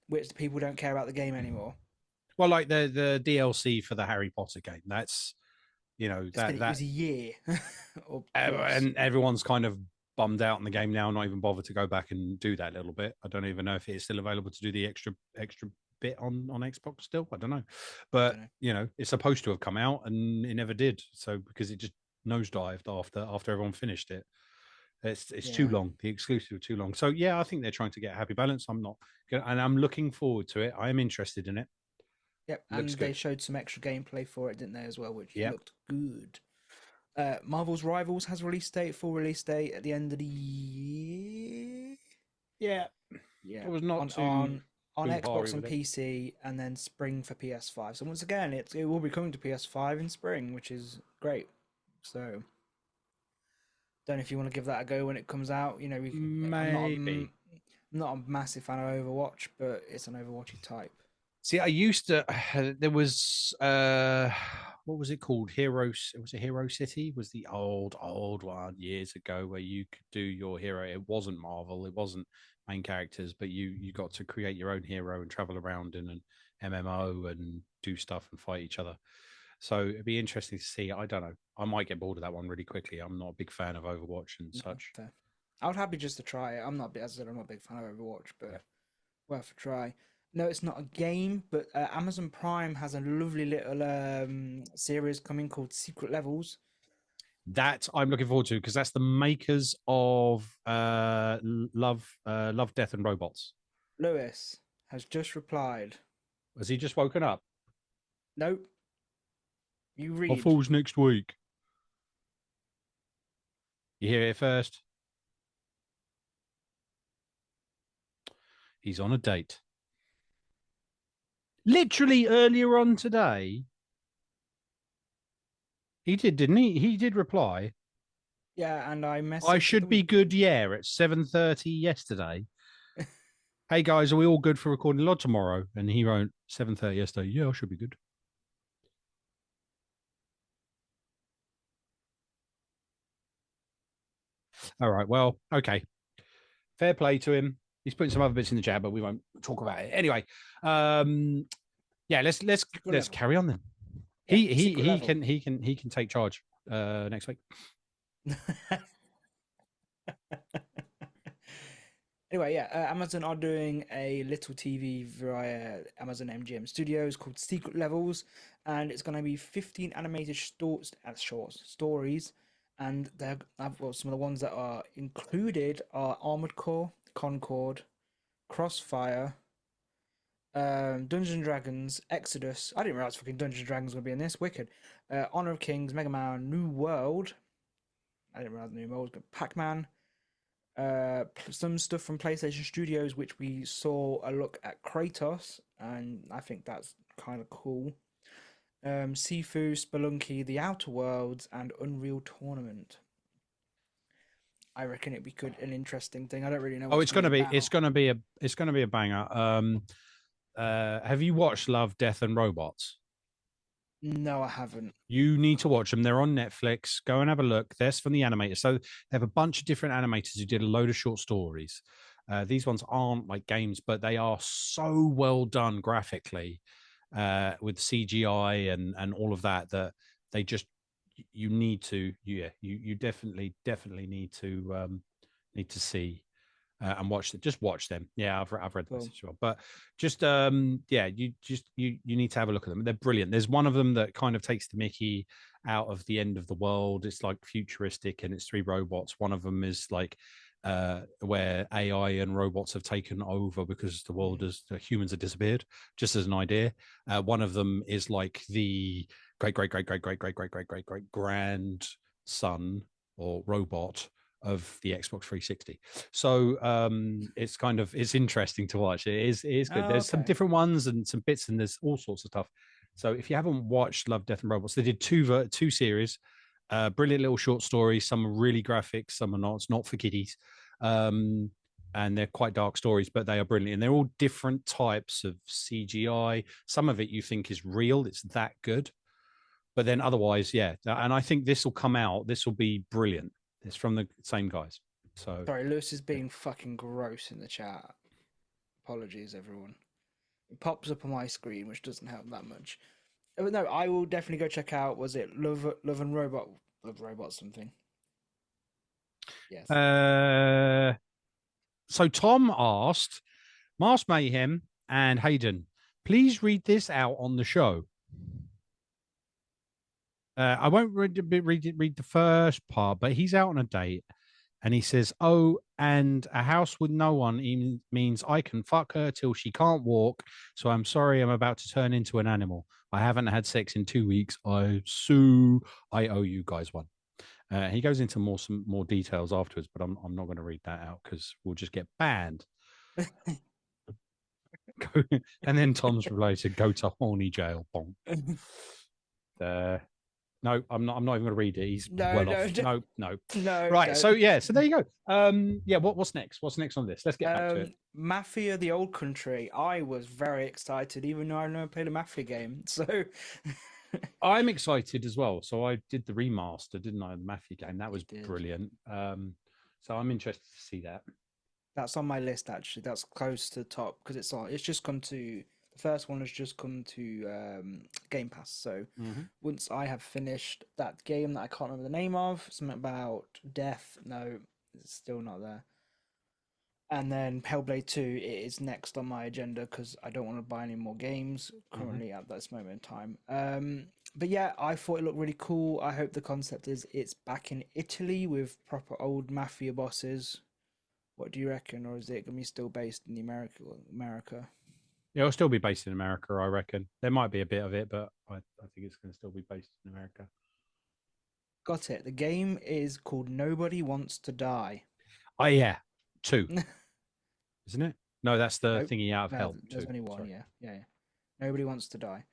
which the people don't care about the game anymore. Well, like the DLC for the Harry Potter game, that's It was a year, and everyone's kind of bummed out in the game now, not even bothered to go back and do that little bit. I don't even know if it's still available to do the extra bit on Xbox still. I don't know, but it's supposed to have come out and it never did. So because it just nosedived after everyone finished it. It's too long. The exclusive too long. So yeah, I think they're trying to get a happy balance. I'm looking forward to it. I am interested in it. Yep, and they showed some extra gameplay for it, didn't they, as well, which looked good. Marvel's Rivals has full release date at the end of the year. Yeah. Yeah. It was not on Xbox and PC, and then spring for PS5. So once again, it will be coming to PS5 in spring, which is great. So don't know if you want to give that a go when it comes out. Maybe. I'm not a massive fan of Overwatch, but it's an Overwatchy type. See, I used to. There was what was it called? Heroes. It was a Hero City. Was the old one years ago where you could do your hero. It wasn't Marvel. It wasn't main characters, but you got to create your own hero and travel around in an MMO and do stuff and fight each other. So it'd be interesting to see. I don't know. I might get bored of that one really quickly. I'm not a big fan of Overwatch and such. Fair. I would happy just to try it. I'm not, as I said, I'm not a big fan of Overwatch, but Worth a try. No, it's not a game, but Amazon Prime has a lovely little series coming called Secret Levels. That I'm looking forward to because that's the makers of Love, Death, and Robots. Lewis has just replied. Has he just woken up? Nope. You What read. falls next week? You hear it first. He's on a date. Literally earlier on today, he did, didn't he? He did reply. Yeah, and I messaged. I should be good, yeah, at 7:30 yesterday. Hey guys, are we all good for recording a lot tomorrow? And he wrote 7:30 yesterday. Yeah, I should be good. All right. Well, okay. Fair play to him. He's putting some other bits in the chat, but we won't talk about it anyway. Yeah, let's carry on then. Yeah, he can take charge next week. Anyway, yeah, Amazon are doing a little TV via Amazon MGM Studios called Secret Levels, and it's going to be 15 animated short stories. And they're well, some of the ones that are included are Armored Core, Concord, Crossfire, Dungeons and Dragons, Exodus. I didn't realize fucking Dungeons and Dragons would be in this. Wicked. Honor of Kings, Mega Man, New World. I didn't realize New World. Pac-Man. Some stuff from PlayStation Studios, which we saw a look at Kratos, and I think that's kind of cool. Sifu, Spelunky, The Outer Worlds, and Unreal Tournament. I reckon it'd be good, an interesting thing. I don't really know. Oh, it's gonna be a banger. Have you watched Love, Death, and Robots? No, I haven't. You need to watch them. They're on Netflix. Go and have a look. They're from the animators. So they have a bunch of different animators who did a load of short stories. These ones aren't like games, but they are so well done graphically with CGI and all of that they just you need to you definitely need to see and watch it. Just watch them. Yeah, I've read the message as well. But just you need to have a look at them. They're brilliant. There's one of them that kind of takes the Mickey out of the end of the world. It's like futuristic and it's 3 robots. One of them is like where AI and robots have taken over because the world the humans have disappeared, just as an idea. One of them is like the great grandson or robot of the Xbox 360. So it's interesting to watch. It is good. There's some different ones and some bits, and there's all sorts of stuff. So if you haven't watched Love, Death, and Robots, they did two series, brilliant little short stories. Some are really graphic, some are not. It's not for kiddies, and they're quite dark stories, but they are brilliant. And they're all different types of CGI. Some of it you think is real. It's that good, but then otherwise, yeah. And I think this will come out. This will be brilliant. It's from the same guys. So sorry, Lewis is being fucking gross in the chat. Apologies, everyone. It pops up on my screen, which doesn't help that much. But no, I will definitely go check out. Was it Love and Robot? Love Robot something? Yes. So Tom asked, Mars Mayhem and Hayden, please read this out on the show. I won't read the first part, but he's out on a date and he says, oh, and a house with no one means I can fuck her till she can't walk. So I'm sorry, I'm about to turn into an animal. I haven't had sex in 2 weeks. I owe you guys one. He goes into some more details afterwards, but I'm not going to read that out because we'll just get banned. And then Tom's related, go to horny jail. Bonk. No, I'm not even going to read it. He's off. No. Right. Don't. So there you go. What's next? What's next on this? Let's get back to it. Mafia: The Old Country. I was very excited, even though I've never played a Mafia game. So I'm excited as well. So I did the remaster, didn't I? The Mafia game. That was brilliant. So I'm interested to see that. That's on my list actually. That's close to the top because it's just come to. The first one has just come to Game Pass. So once I have finished that game that I can't remember the name of, something about death. No, it's still not there. And then Hellblade 2 is next on my agenda because I don't want to buy any more games currently at this moment in time. But yeah, I thought it looked really cool. I hope the concept is it's back in Italy with proper old mafia bosses. What do you reckon? Or is it going to be still based in the America? It'll still be based in America, I reckon. There might be a bit of it, but I think it's going to still be based in America. Got it. The game is called Nobody Wants to Die. Oh, yeah. 2. Isn't it? No, that's the Nope. thingy out of No, hell. there's 2. only one. Sorry. Yeah. Nobody Wants to Die.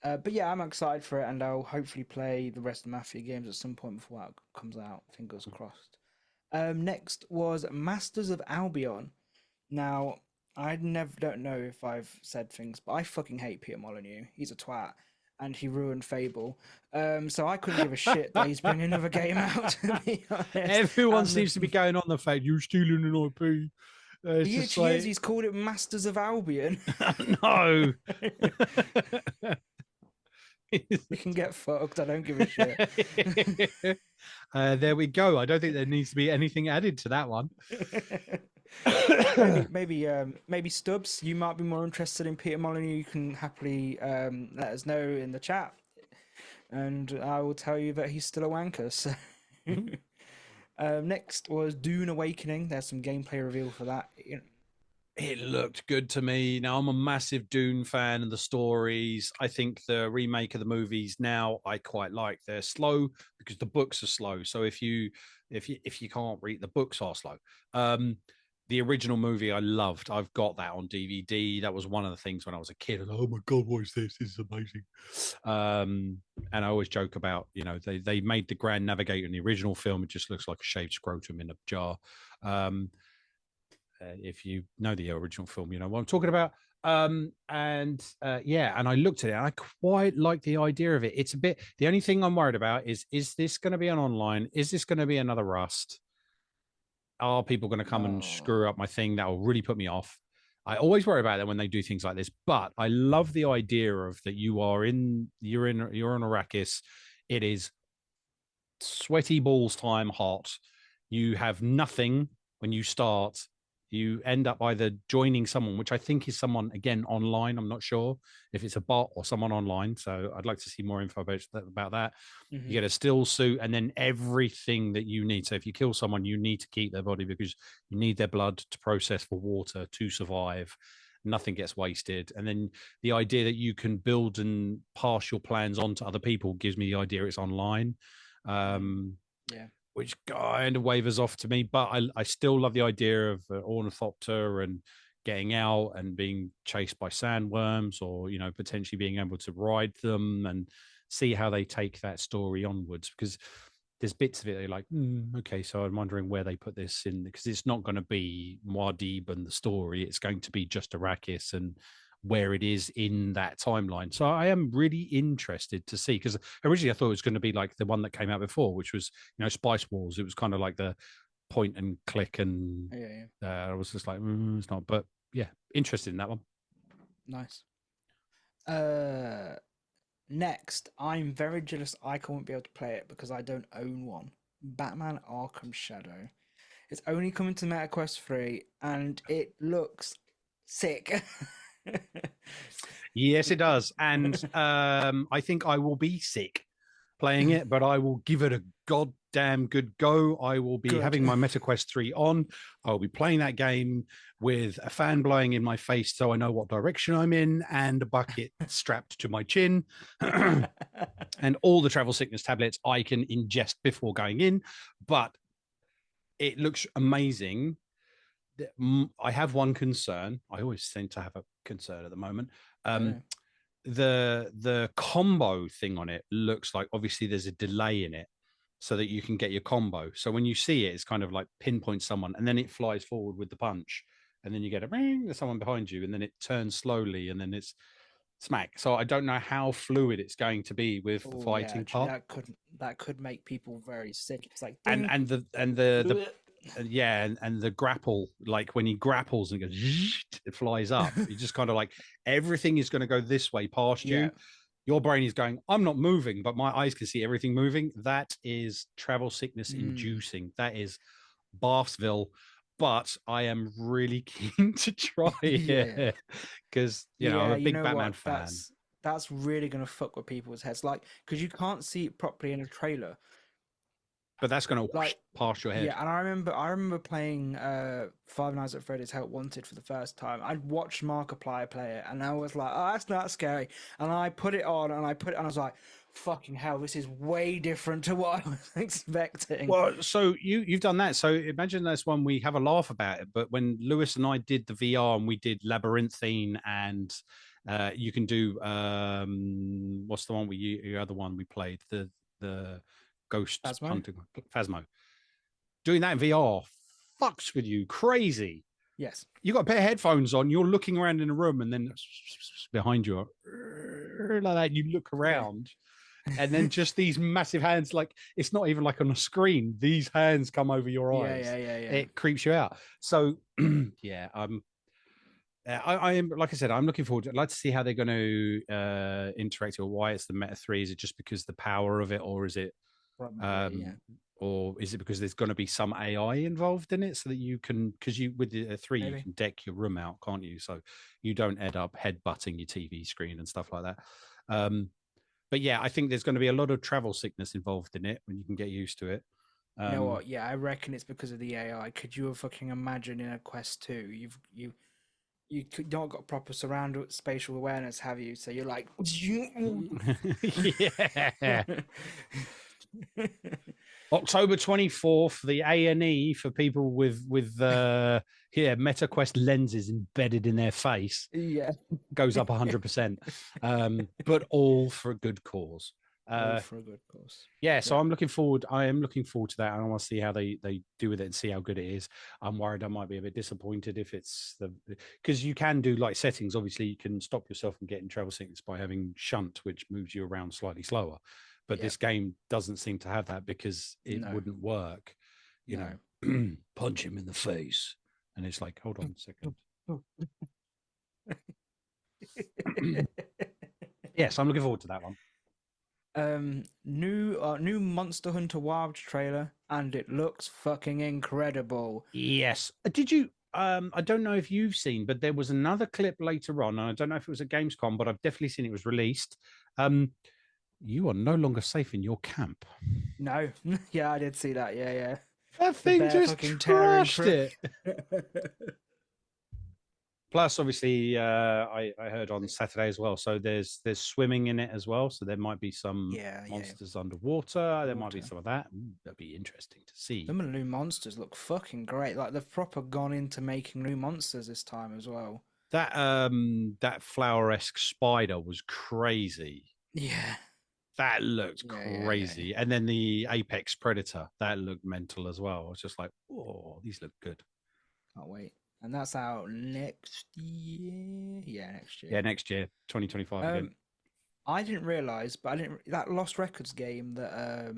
But yeah, I'm excited for it, and I'll hopefully play the rest of the Mafia games at some point before that comes out. Fingers crossed. Next was Masters of Albion. Now, I don't know if I've said things, but I fucking hate Peter Molyneux. He's a twat, and he ruined Fable. So I couldn't give a shit that he's bringing another game out, to be honest. Everyone seems to be going on the fact you're stealing an IP. He actually is. He's called it Masters of Albion. No. We can get fucked. I don't give a shit. There we go. I don't think there needs to be anything added to that one. maybe Stubbs, you might be more interested in Peter Molyneux. You can happily let us know in the chat, and I will tell you that he's still a wanker. So. Next was Dune Awakening. There's some gameplay reveal for that. It looked good to me. Now, I'm a massive Dune fan and the stories. I think the remake of the movies now I quite like. They're slow because the books are slow. So if you can't read, the books are slow. The original movie I loved. I've got that on DVD. That was one of the things when I was a kid. Oh my God, what is this? This is amazing. And I always joke about, they made the Grand Navigator in the original film. It just looks like a shaved scrotum in a jar. If you know the original film, you know what I'm talking about. And I looked at it and I quite like the idea of it. It's a bit, the only thing I'm worried about is this going to be an online? Is this going to be another Rust? Are people going to come and screw up my thing? That will really put me off. I always worry about that when they do things like this, but I love the idea of that you're on Arrakis. It is sweaty balls time hot. You have nothing when you start. You end up either joining someone, which I think is someone, again, online. I'm not sure if it's a bot or someone online. So I'd like to see more info about that. You get a still suit and then everything that you need. So if you kill someone, you need to keep their body because you need their blood to process for water to survive. Nothing gets wasted. And then the idea that you can build and pass your plans on to other people gives me the idea it's online. Which kind of wavers off to me, but I still love the idea of ornithopter and getting out and being chased by sandworms, or potentially being able to ride them and see how they take that story onwards. Because there's bits of it they're like, okay, so I'm wondering where they put this in, because it's not going to be Muad'Dib and the story; it's going to be just Arrakis and where it is in that timeline. So I am really interested to see, because originally I thought it was going to be like the one that came out before, which was Spice Wars. It was kind of like the point and click, and I was just like, it's not. But yeah, interested in that one. Nice. Next, I'm very jealous I won't be able to play it because I don't own one. Batman Arkham Shadow. It's only coming to MetaQuest 3 and it looks sick. Yes, it does. And I think I will be sick playing it, but I will give it a goddamn good go. I will be having my MetaQuest 3 on. I'll be playing that game with a fan blowing in my face so I know what direction I'm in, and a bucket strapped to my chin, and all the travel sickness tablets I can ingest before going in. But it looks amazing. I have one concern. I always seem to have a concern at the moment. The combo thing on it looks like, obviously there's a delay in it so that you can get your combo. So when you see it, it's kind of like pinpoint someone and then it flies forward with the punch, and then you get a ring, there's someone behind you, and then it turns slowly and then it's smack. So I don't know how fluid it's going to be with the fighting part. That could make people very sick. It's like and the grapple, like when he grapples and goes, it flies up. You just kind of like, everything is going to go this way past you. Your brain is going, I'm not moving, but my eyes can see everything moving. That is travel sickness inducing. That is Bathsville but I am really keen to try Yeah. it because I'm a big Batman fan. That's really gonna fuck with people's heads, like because you can't see it properly in a trailer. But that's going to Like, past your head. yeah, and I remember playing Five Nights at Freddy's Help Wanted for the first time. I'd watched Markiplier play it, and I was like, "Oh, that's not scary." And I put it on, and I was like, "Fucking hell, this is way different to what I was expecting." Well, so you've done that. So imagine that's one we have a laugh about it. But when Lewis and I did the VR and we did Labyrinthine and you can do what's the one the other one we played the ghost Phasmo? hunting Phasmo. Doing that in VR fucks with you crazy. Yes. You got a pair of headphones on, you're looking around in a room, and then behind you like that, you look around, and then just these massive hands, like it's not even like on a screen, these hands come over your eyes. Yeah. It creeps you out. So yeah, I am, like I said, I'm looking forward to it. I'd like to see how they're going to interact, or why it's the Meta 3. Is it just because the power of it, or is it or is it because there's going to be some AI involved in it, so that you can, because you with the 3 you can deck your room out, can't you? So you don't end up headbutting your TV screen and stuff like that. But yeah, I think there's going to be a lot of travel sickness involved in it when you can get used to it. You know what? Yeah, I reckon it's because of the AI. Could you fucking imagine in a Quest 2, you not got proper surround spatial awareness, have you? So you're like, yeah. October 24th, the A&E for people with MetaQuest lenses embedded in their face. Yeah, goes up 100%, but all for a good cause. all for a good cause. Yeah, so I'm looking forward. I am looking forward to that. I want to see how they do with it and see how good it is. I'm worried I might be a bit disappointed if it's because you can do like settings. Obviously, you can stop yourself from getting travel sickness by having shunt, which moves you around slightly slower. But this game doesn't seem to have that because it wouldn't work. You know, punch him in the face, and it's like, hold on a second. Yes, I'm looking forward to that one. New Monster Hunter Wilds trailer, and it looks fucking incredible. Yes. Did you? I don't know if you've seen, but there was another clip later on, and I don't know if it was at Gamescom, but I've definitely seen it was released. You are no longer safe in your camp. No, yeah, I did see that. Yeah. That thing just trashed it. Plus, obviously, I heard on Saturday as well. So there's swimming in it as well. So there might be some monsters underwater. There might be some of that. That'd be interesting to see. Some of the new monsters look fucking great. Like they've proper gone into making new monsters this time as well. That flower-esque spider was crazy. Yeah. That looked crazy. Yeah. And then the apex predator, that looked mental as well. I was just like, oh, these look good. Can't wait. And that's out next year. Yeah, next year. Yeah, next year, 2025 again. I didn't realize, but that Lost Records game that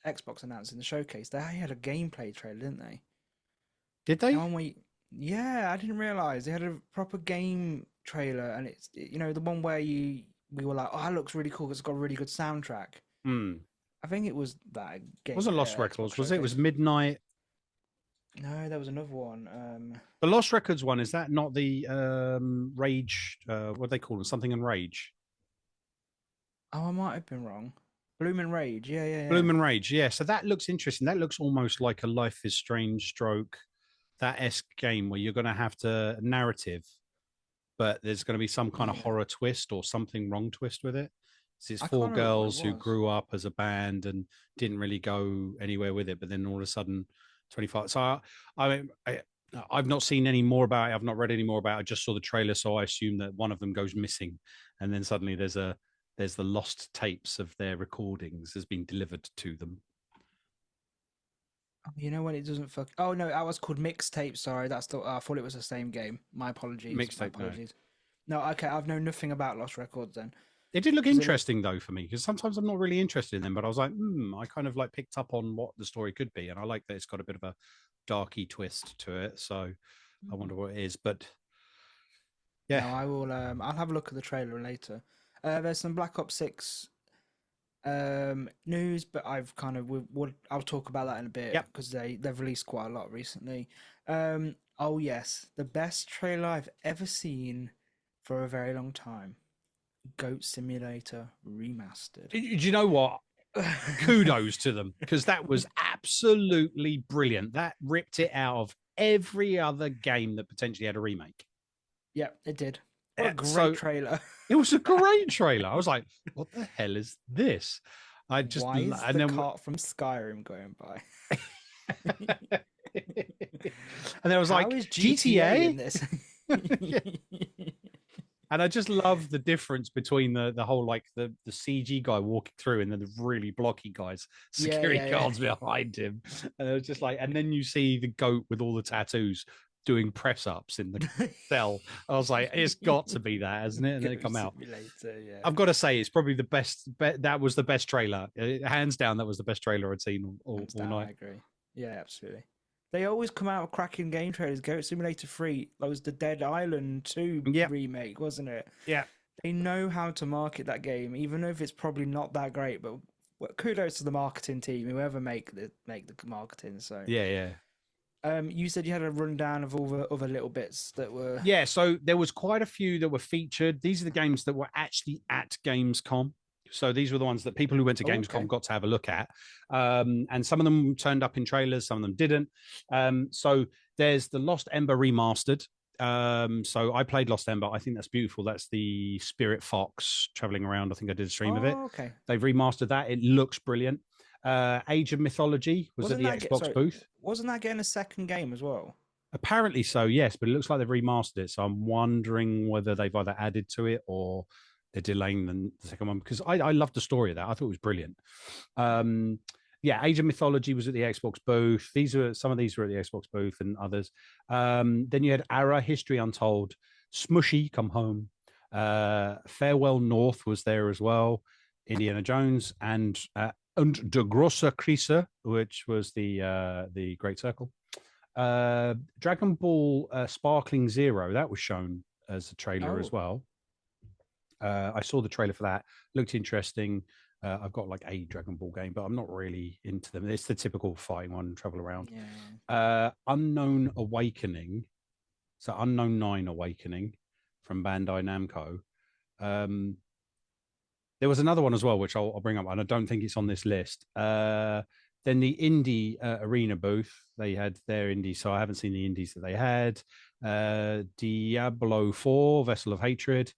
Xbox announced in the showcase, they had a gameplay trailer, didn't they? Did they? Yeah, I didn't realize they had a proper game trailer, and it's the one where we were like, oh, that looks really cool. It's got a really good soundtrack. I think it was that game. Wasn't Lost Records? Was it? It was Midnight. No, there was another one. The Lost Records one, is that not the Rage? What do they call them? Something and Rage. Oh, I might have been wrong. Bloom and Rage. Yeah. Bloom and Rage. Yeah. So that looks interesting. That looks almost like a Life is Strange stroke that esque game where you're going to have to narrative, but there's going to be some kind of horror twist or something wrong twist with it. It's 4 girls who grew up as a band and didn't really go anywhere with it, but then all of a sudden 25. So I've not seen any more about it. I've not read any more about it. I just saw the trailer, so I assume that one of them goes missing, and then suddenly there's the lost tapes of their recordings has been delivered to them. You know when it doesn't fuck. Oh no, that was called Mixtape. Sorry, that's the. I thought it was the same game. My apologies. Mixtape. My apologies. No, okay. I've known nothing about Lost Records then. It did look interesting though for me, because sometimes I'm not really interested in them, but I was like, I kind of like picked up on what the story could be, and I like that it's got a bit of a darky twist to it. So I wonder what it is, but yeah, no, I will. I'll have a look at the trailer later. There's some Black Ops 6 news, but I'll talk about that in a bit because they've released quite a lot recently. Oh yes, the best trailer I've ever seen for a very long time. Goat Simulator Remastered. Do you know what? Kudos to them, because that was absolutely brilliant. That ripped it out of every other game that potentially had a remake. Yeah, it did. What a great So trailer. it was a great trailer. I was like, what the hell is this? I just Why is and the then cart from Skyrim going by? and then I was How like, is GTA in this? Yeah. And I just love the difference between the whole like the CG guy walking through and then the really blocky guys, security guards behind him. And it was just like, and then you see the goat with all the tattoos doing press ups in the cell. I was like, it's got to be that, hasn't it? And then it come out. Yeah. I've got to say, it's probably the best. That was the best trailer, hands down. That was the best trailer I'd seen all night. I agree. Yeah, absolutely. They always come out with cracking game trailers. Goat Simulator 3, that was the Dead Island 2 remake, wasn't it? Yeah. They know how to market that game, even if it's probably not that great. But kudos to the marketing team, whoever make the marketing. So yeah. You said you had a rundown of all the other little bits that were. Yeah, so there was quite a few that were featured. These are the games that were actually at Gamescom. So these were the ones that people who went to Gamescom got to have a look at. And some of them turned up in trailers, some of them didn't. So there's the Lost Ember remastered. So I played Lost Ember. I think that's beautiful. That's the Spirit Fox traveling around. I think I did a stream of it. Okay. They've remastered that. It looks brilliant. Age of Mythology wasn't at the Xbox booth. Wasn't that getting a second game as well? Apparently so, yes, but it looks like they've remastered it. So I'm wondering whether they've either added to it or they're delaying the second one, because I loved the story of that. I thought it was brilliant. Age of Mythology was at the Xbox booth. Some of these were at the Xbox booth and others. Then you had Ara, History Untold, Smushy, Come Home, Farewell North was there as well, Indiana Jones, and De Grosse Krise, which was the Great Circle. Dragon Ball Sparkling Zero, that was shown as a trailer as well. I saw the trailer for that. Looked interesting. I've got like a Dragon Ball game, but I'm not really into them. It's the typical fighting one, travel around. Yeah. Unknown Awakening. So Unknown 9 Awakening from Bandai Namco. There was another one as well, which I'll bring up, and I don't think it's on this list. Then the indie arena booth, they had their indies, so I haven't seen the indies that they had. Diablo 4, Vessel of Hatred.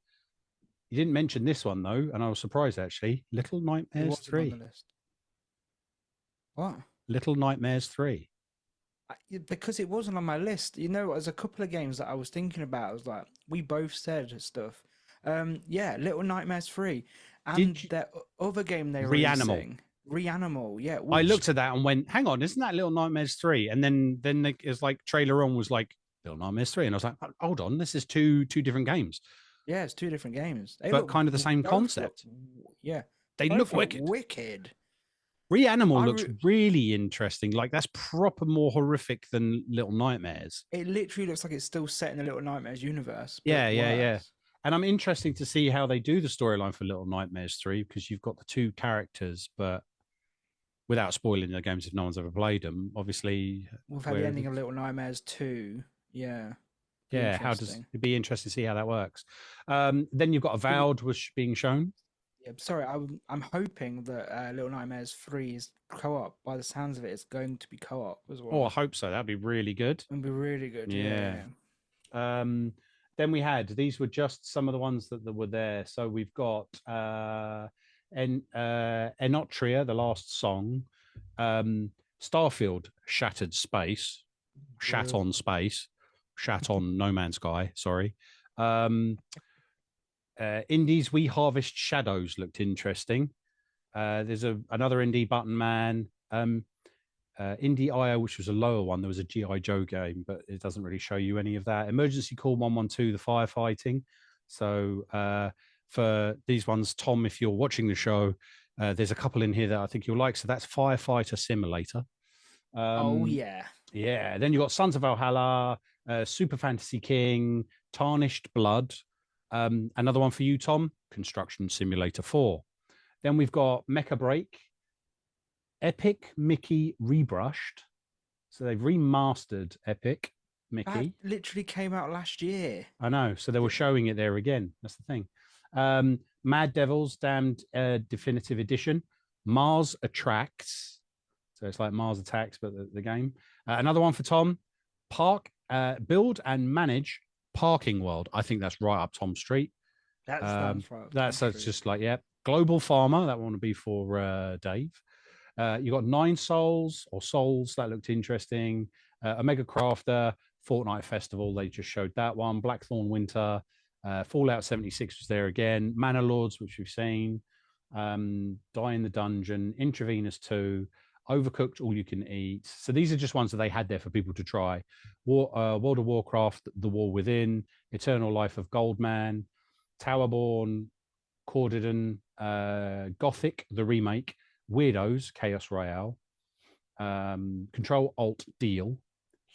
You didn't mention this one, though, and I was surprised, actually. Little Nightmares 3. What? Little Nightmares 3. Because it wasn't on my list. You know, there's a couple of games that I was thinking about. I was like, we both said stuff. Little Nightmares 3. And their other game they were releasing. Reanimal, yeah. I looked at that and went, hang on, isn't that Little Nightmares 3? And then it's like trailer on was like Little Nightmares 3. And I was like, hold on, this is two different games. Yeah, it's two different games. But kind of the same concept. They look wicked. Reanimal looks really interesting. Like that's proper more horrific than Little Nightmares. It literally looks like it's still set in the Little Nightmares universe. Yeah. And I'm interested to see how they do the storyline for Little Nightmares 3, because you've got the two characters, but without spoiling the games if no one's ever played them, obviously. We've had the ending of Little Nightmares 2. Yeah. Yeah, how does it be interesting to see how that works? Then you've got Avowed was being shown. Yeah, sorry, I'm hoping that Little Nightmares 3 is co-op. By the sounds of it, it's going to be co-op as well. Oh, I hope so. That'd be really good. It'd be really good. Yeah. Then we had, these were just some of the ones that were there. So we've got Enotria, the last song, Starfield, Shattered Space, Shat on Space, Shat on No Man's Sky, sorry. Indies We Harvest Shadows looked interesting. There's another indie, Button Man. Indie IO, which was a lower one. There was a G.I. Joe game, but it doesn't really show you any of that. Emergency Call 112, the firefighting. So for these ones, Tom, if you're watching the show, there's a couple in here that I think you'll like. So that's Firefighter Simulator. Yeah. Then you've got Sons of Valhalla, Super Fantasy King, Tarnished Blood. Another one for you, Tom, Construction Simulator 4. Then we've got Mecha Break, Epic Mickey Rebrushed. So they've remastered Epic Mickey. That literally came out last year. I know. So they were showing it there again. That's the thing. Mad Devils Damned Definitive Edition. Mars Attracts. So it's like Mars Attacks, but the game. Another one for Tom. Build and manage Parking World. I think that's right up Tom's street. That sounds right. That's just like, yeah. Global Farmer. That one would be for Dave. You got 9 Souls or Souls. That looked interesting. Omega Crafter. Fortnite Festival. They just showed that one. Blackthorn Winter. Fallout 76 was there again. Manor Lords, which we've seen. Die in the Dungeon. Intravenous 2. Overcooked All You Can Eat. So these are just ones that they had there for people to try. World of Warcraft, The War Within, Eternal Life of Goldman, Towerborn, Cordidon, Gothic, the remake, Weirdos, Chaos Royale, Control Alt Deal,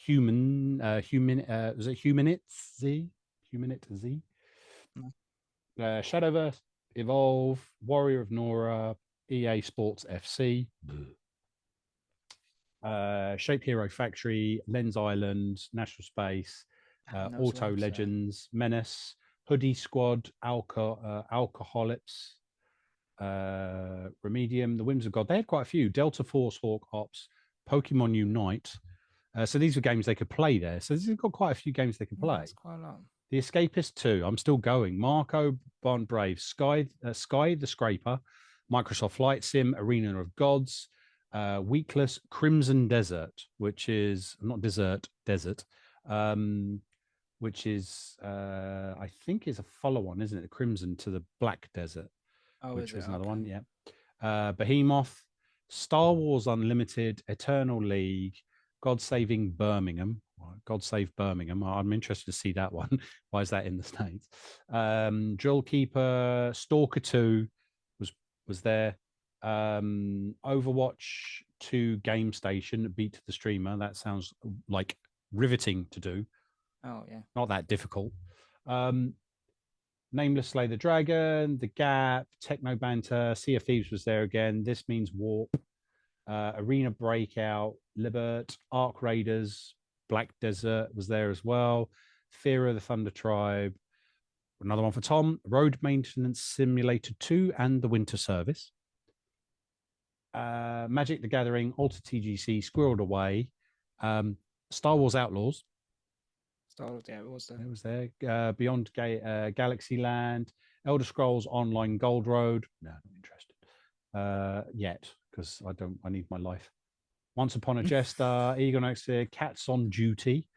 was it Humanit Z? Shadowverse, Evolve, Warrior of Nora, EA Sports FC, Shape Hero Factory, Lens Island, National Space, Auto Legends, Menace, Hoodie Squad, Alcoholics, Remedium, The Whims of God. They had quite a few. Delta Force, Hawk Ops, Pokemon Unite. So these were games they could play there. So they've got quite a few games they can play. That's quite a lot. The Escapist 2, I'm still going. Marco Bond Brave, Sky the Scraper, Microsoft Flight Sim, Arena of Gods, Weekless, Crimson Desert, which is not desert, which is I think is a follow-on, isn't it? The Crimson to the Black Desert, which was another one. Yeah. Behemoth, Star Wars Unlimited, Eternal League, God Saving Birmingham. God Save Birmingham. I'm interested to see that one. Why is that in the States? Drill Keeper, Stalker 2 was there. Overwatch 2 Game Station, Beat the Streamer. That sounds like riveting to do. Oh, yeah. Not that difficult. Nameless Slay the Dragon, The Gap, Techno Banter, Sea of Thieves was there again. This Means Warp, Arena Breakout, Libert, Arc Raiders, Black Desert was there as well. Fear of the Thunder Tribe. Another one for Tom. Road Maintenance Simulator 2 and The Winter Service. Magic the Gathering, Alter TGC, Squirreled Away. Star Wars Outlaws. Yeah, it was there. It was there. Beyond Galaxy Land. Elder Scrolls Online Gold Road. No, not interested yet, because I need my life. Once Upon a Jester, Eagle Exeter, Cats on Duty,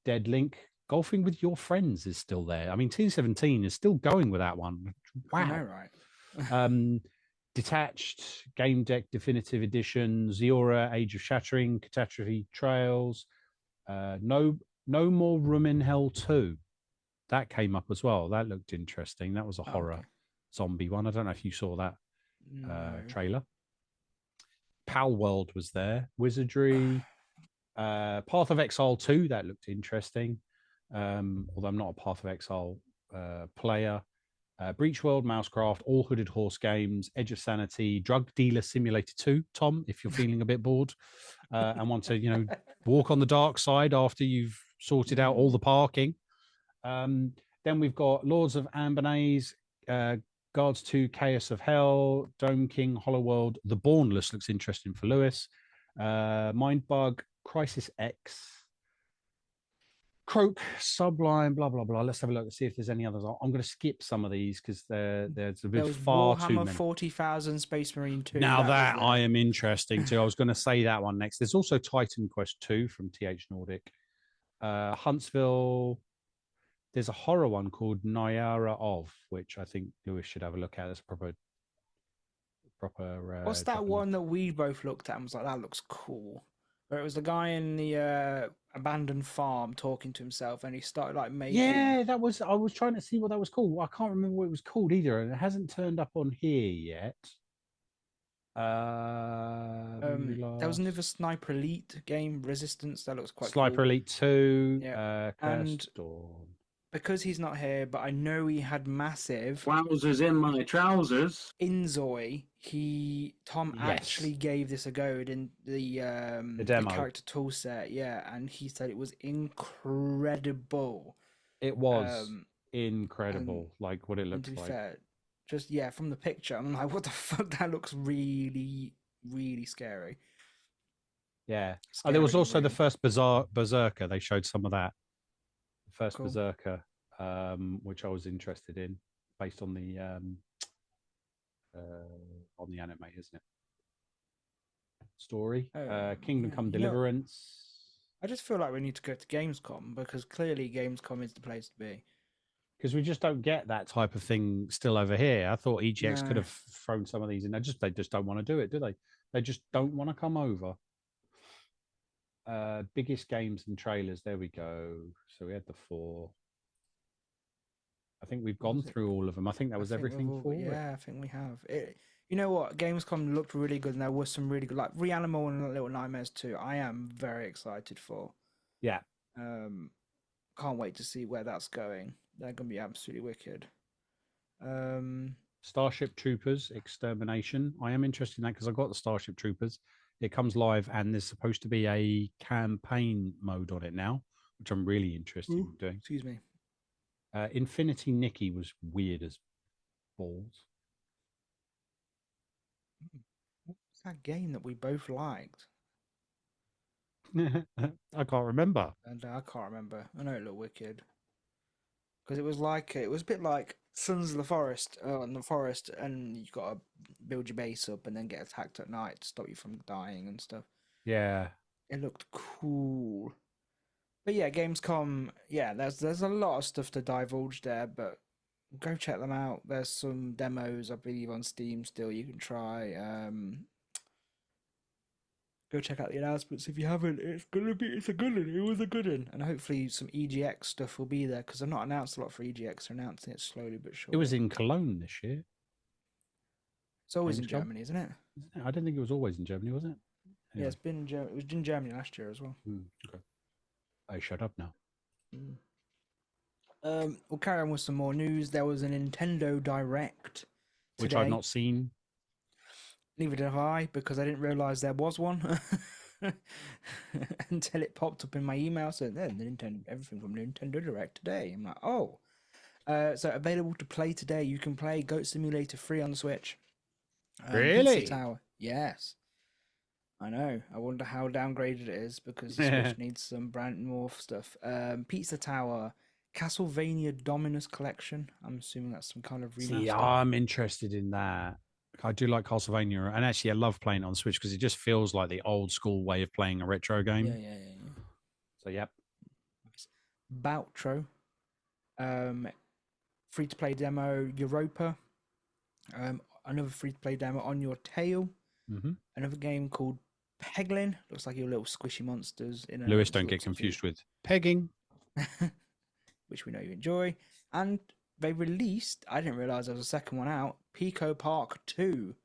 Dead Link, Golfing with Your Friends is still there. I mean, Team 17 is still going with that one. Wow. I know, right? Detached, Game Deck Definitive Edition, Ziora, Age of Shattering, Catastrophe Trails, No More Room in Hell 2. That came up as well. That looked interesting. That was a horror zombie one. I don't know if you saw that trailer. Pal World was there. Wizardry, Path of Exile 2. That looked interesting. Although I'm not a Path of Exile player. Breach World, Mousecraft, All Hooded Horse Games, Edge of Sanity, Drug Dealer Simulator 2. Tom, if you're feeling a bit bored and want to, walk on the dark side after you've sorted out all the parking. Then we've got Lords of Ambernays, Guards 2, Chaos of Hell, Dome King, Hollow World, The Bournless looks interesting for Lewis. Mindbug, Crisis X, Croak, Sublime, blah blah blah. Let's have a look and see if there's any others. I'm going to skip some of these because there's a bit far too many. Warhammer 40,000 Space Marine 2. Now that I am interesting too. I was going to say that one next. There's also Titan Quest 2 from TH Nordic. Huntsville. There's a horror one called Nyara of, which I think Lewis should have a look at. It's proper. What's that one that we both looked at and was like, that looks cool? Where it was the guy in the abandoned farm talking to himself, and he started like making. Yeah, that was. I was trying to see what that was called. I can't remember what it was called either, and it hasn't turned up on here yet. There was another Sniper Elite game, Resistance. That looks quite Sniper cool. Elite 2. Yeah. And Storm. because he's not here, but I know he had massive Wowzers in my trousers. in Zoe. Tom Yes. actually gave this a go in the demo. character tool set, yeah, and he said it was incredible. It was incredible, like what it And looks to be like. fair, just from the picture, I'm like, what the fuck? That looks really, really scary. Yeah. Scary There was and also the real. first Berserker. They showed some of that. The first Cool. Berserker, which I was interested in, based on the anime, isn't it? Story. Oh, Kingdom yeah. Come You know, Deliverance. I just feel like we need to go to Gamescom because clearly Gamescom is the place to be. Because we just don't get that type of thing still over here. I thought EGX could No. have thrown some of these in. They just don't want to do it, do they? They just don't want to come over. Biggest games and trailers. There we go. So we had the 4. I think we've gone through all of them. I think that was everything for it. Yeah, I think we have. You know what? Gamescom looked really good, and there was some really good, like Reanimal and Little Nightmares 2. I am very excited for. Yeah. Can't wait to see where that's going. They're going to be absolutely wicked. Starship Troopers Extermination. I am interested in that because I've got the Starship Troopers. It comes live, and there's supposed to be a campaign mode on it now, which I'm really interested in doing. Excuse me. Infinity Nikki was weird as balls. What's that game that we both liked? I can't remember. And I can't remember. I know it looked wicked. Because it was a bit like Sons of the Forest, in the forest, and you've got to build your base up and then get attacked at night to stop you from dying and stuff. Yeah. It looked cool. But yeah, Gamescom, yeah, there's a lot of stuff to divulge there, but go check them out. There's some demos, I believe, on Steam still you can try. Go check out the announcements if you haven't. It's a good one. It was a good one. And hopefully some EGX stuff will be there because they've not announced a lot for EGX. They're announcing it slowly but surely. It was in Cologne this year. It's always in Germany, isn't it? I didn't think it was always in Germany, was it? Anyway. Yeah, it's been in Germany. It was in Germany last year as well. Okay. I shut up now. We'll carry on with some more news. There was a Nintendo Direct today. Which I've not seen. Neither did I, because I didn't realise there was one until it popped up in my email. So then everything from Nintendo Direct today. I'm like, oh. So available to play today. You can play Goat Simulator 3 on the Switch. Really? Pizza Tower. Yes. I know. I wonder how downgraded it is because the Switch needs some brand more stuff. Pizza Tower, Castlevania Dominus Collection. I'm assuming that's some kind of remaster. See, I'm interested in that. I do like Castlevania, and actually, I love playing on Switch because it just feels like the old school way of playing a retro game. Yeah. So, yep. Boutro, free to play demo. Europa, another free to play demo. On Your Tail, another game called Peglin. Looks like your little squishy monsters. Lewis, don't get confused with pegging, which we know you enjoy. And they released, I didn't realize there was a second one out, Pico Park 2.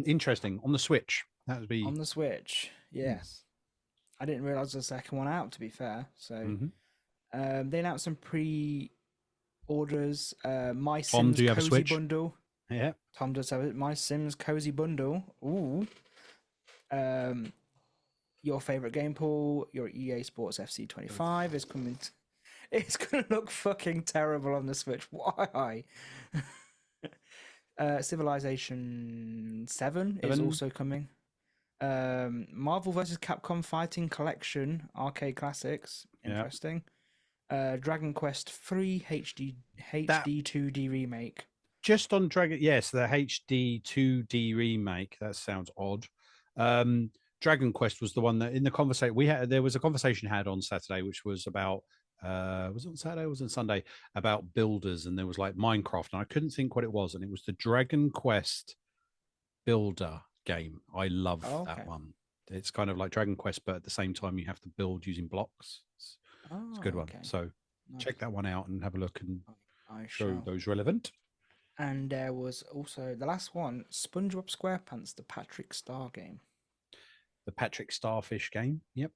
Interesting. On the Switch. That would be on the Switch. Yes. I didn't realize there was a second one out, to be fair. So they announced some pre-orders. My Tom, Sims do you have a Cozy Switch? Bundle. Yeah. Tom does have it. My Sims Cozy Bundle. Ooh. Your favorite game pool, your EA Sports FC25 is coming. It's going to look fucking terrible on the Switch. Why? Civilization 7 is also coming. Marvel vs. Capcom Fighting Collection Arcade Classics. Interesting. Dragon Quest 3 HD 2D remake. Just on Dragon, yes, the HD 2D remake. That sounds odd. Dragon Quest was the one that in the conversation we had. There was a conversation had on Saturday, which was about. Was it on Saturday? Or was it on Sunday about builders? And there was like Minecraft, and I couldn't think what it was, and it was the Dragon Quest builder game. I love that one. It's kind of like Dragon Quest, but at the same time, you have to build using blocks. It's a good one. So check that one out and have a look and show those relevant. And there was also the last one, SpongeBob SquarePants, the Patrick Star game. The Patrick Starfish game. Yep.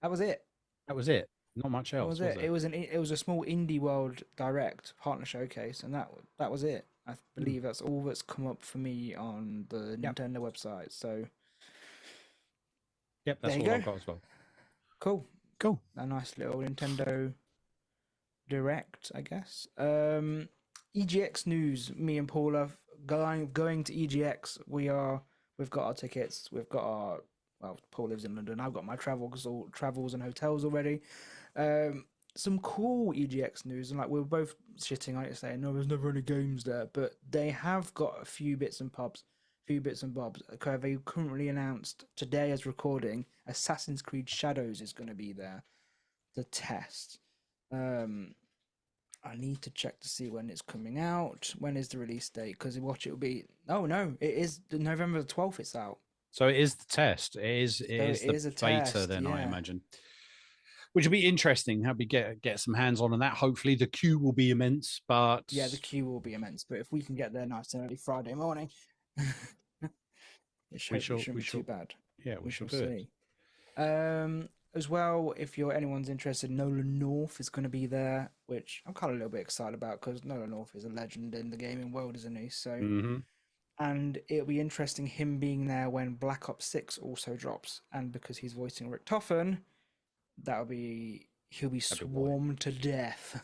That was it. That was it. Not much That else, was was it. there? It was a small indie world direct partner showcase, and that was it. I believe that's all that's come up for me on the Yep. Nintendo website. So Yep, that's there you all go. I've got as well. Cool. Cool. A nice little Nintendo Direct, I guess. EGX news. Me and Paul are going to EGX. We've got our tickets. We've got our Paul lives in London. I've got my travels and hotels already. Some cool EGX news, and like we were both shitting on it, saying no, there's never any games there, but they have got a few bits and bobs. Okay, they currently announced today, as recording, Assassin's Creed Shadows is going to be there to test. I need to check to see when it's coming out. When is the release date? Because it will be. Oh no, it is November the 12th. It's out. So it is the test. It is the beta, then I imagine. Which will be interesting. How we get some hands on that. Hopefully the queue will be immense, but yeah, the queue will be immense. But if we can get there nice and early Friday morning, it shouldn't be too bad. Yeah, we shall see. As well, if anyone's interested, Nolan North is going to be there, which I'm kind of a little bit excited about because Nolan North is a legend in the gaming world, isn't he? So, and it'll be interesting him being there when Black Ops 6 also drops, and because he's voicing Rick Toffen, he'll be swarmed to death.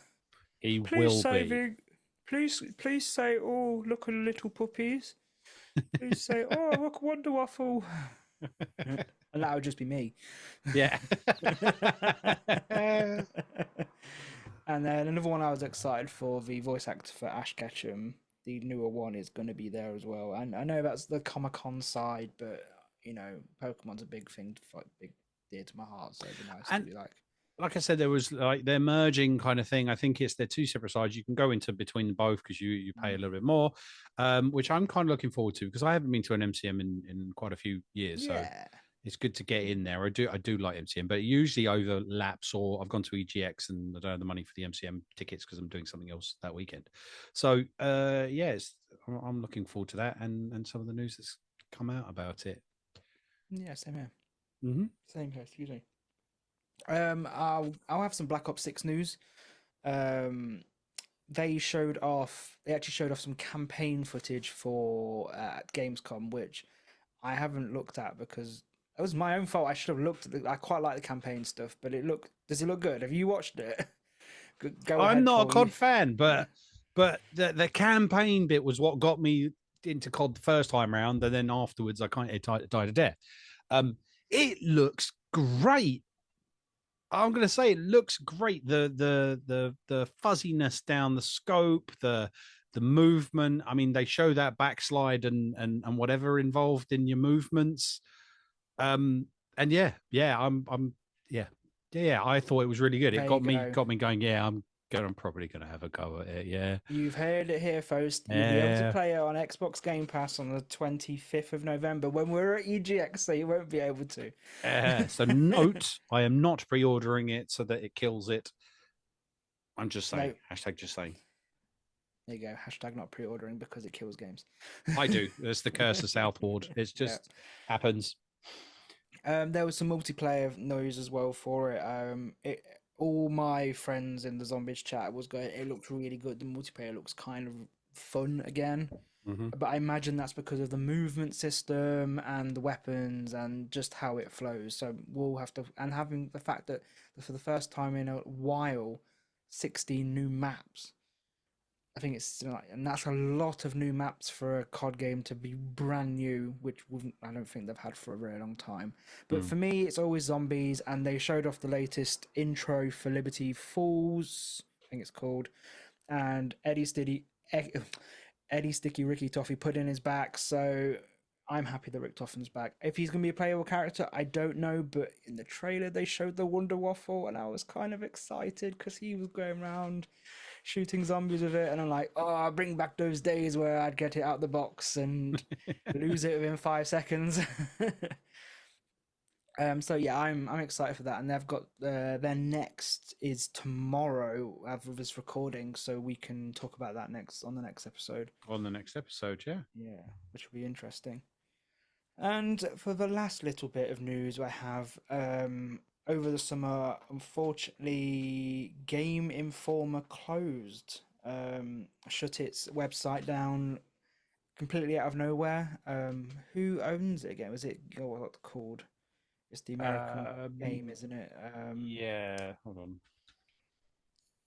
He will be. Please say, oh, look at the little puppies. Please say, oh, look, Wonder Waffle. And that would just be me. Yeah. And then another one I was excited for, the voice actor for Ash Ketchum, the newer one, is going to be there as well. And I know that's the Comic-Con side, but, Pokemon's a big thing, big dear to my heart, so it'd be nice to be like I said, there was they're merging kind of thing. I think they're two separate sides. You can go into between both because you pay a little bit more, which I'm kind of looking forward to because I haven't been to an MCM in quite a few years. So it's good to get in there. I do like MCM, but it usually overlaps, or I've gone to EGX and I don't have the money for the MCM tickets because I'm doing something else that weekend. So I'm looking forward to that and some of the news that's come out about it. Yeah, same here. Same here. Excuse me. I'll have some Black Ops 6 news. They actually showed off some campaign footage for at Gamescom, which I haven't looked at because it was my own fault. I should have looked at I quite like the campaign stuff, but does it look good? Have you watched it? I'm not a COD fan, but the campaign bit was what got me into COD the first time round, and then afterwards I kind of died a death. It looks great. I'm going to say it looks great. The fuzziness down the scope, the movement. I mean, they show that backslide and whatever involved in your movements. And yeah. I thought it was really good. It got me going. Yeah, I'm probably going to have a go at it. Yeah, you've heard it here first. You'll be able to play it on Xbox Game Pass on the 25th of November when we're at EGX, so you won't be able to. So note, I am not pre-ordering it so that it kills it. I'm just saying. No. Hashtag just saying. There you go. Hashtag not pre-ordering because it kills games. I do. It's the curse of Southport. It's just happens. There was some multiplayer noise as well for it. All my friends in the Zombies chat was going, it looks really good. The multiplayer looks kind of fun again. But I imagine that's because of the movement system and the weapons and just how it flows. So we'll have to, and having the fact that for the first time in a while, 16 new maps. I think it's and that's a lot of new maps for a COD game to be brand new, which I don't think they've had for a very long time. But for me, it's always zombies, and they showed off the latest intro for Liberty Falls, I think it's called, and Eddie Sticky Ricky Toffee put in his back. So I'm happy that Rick Toffen's back. If he's going to be a playable character, I don't know, but in the trailer they showed the Wonder Waffle, and I was kind of excited because he was going around shooting zombies with it, and I'm like, oh, bring back those days where I'd get it out the box and lose it within 5 seconds. So yeah, I'm excited for that, and they've got their next is tomorrow after this recording, so we can talk about that on the next episode. On the next episode, yeah, which will be interesting. And for the last little bit of news, I have over the summer, unfortunately, Game Informer closed, shut its website down completely out of nowhere. Who owns it again? Was it what's it called? It's the American game, isn't it? Yeah, hold on.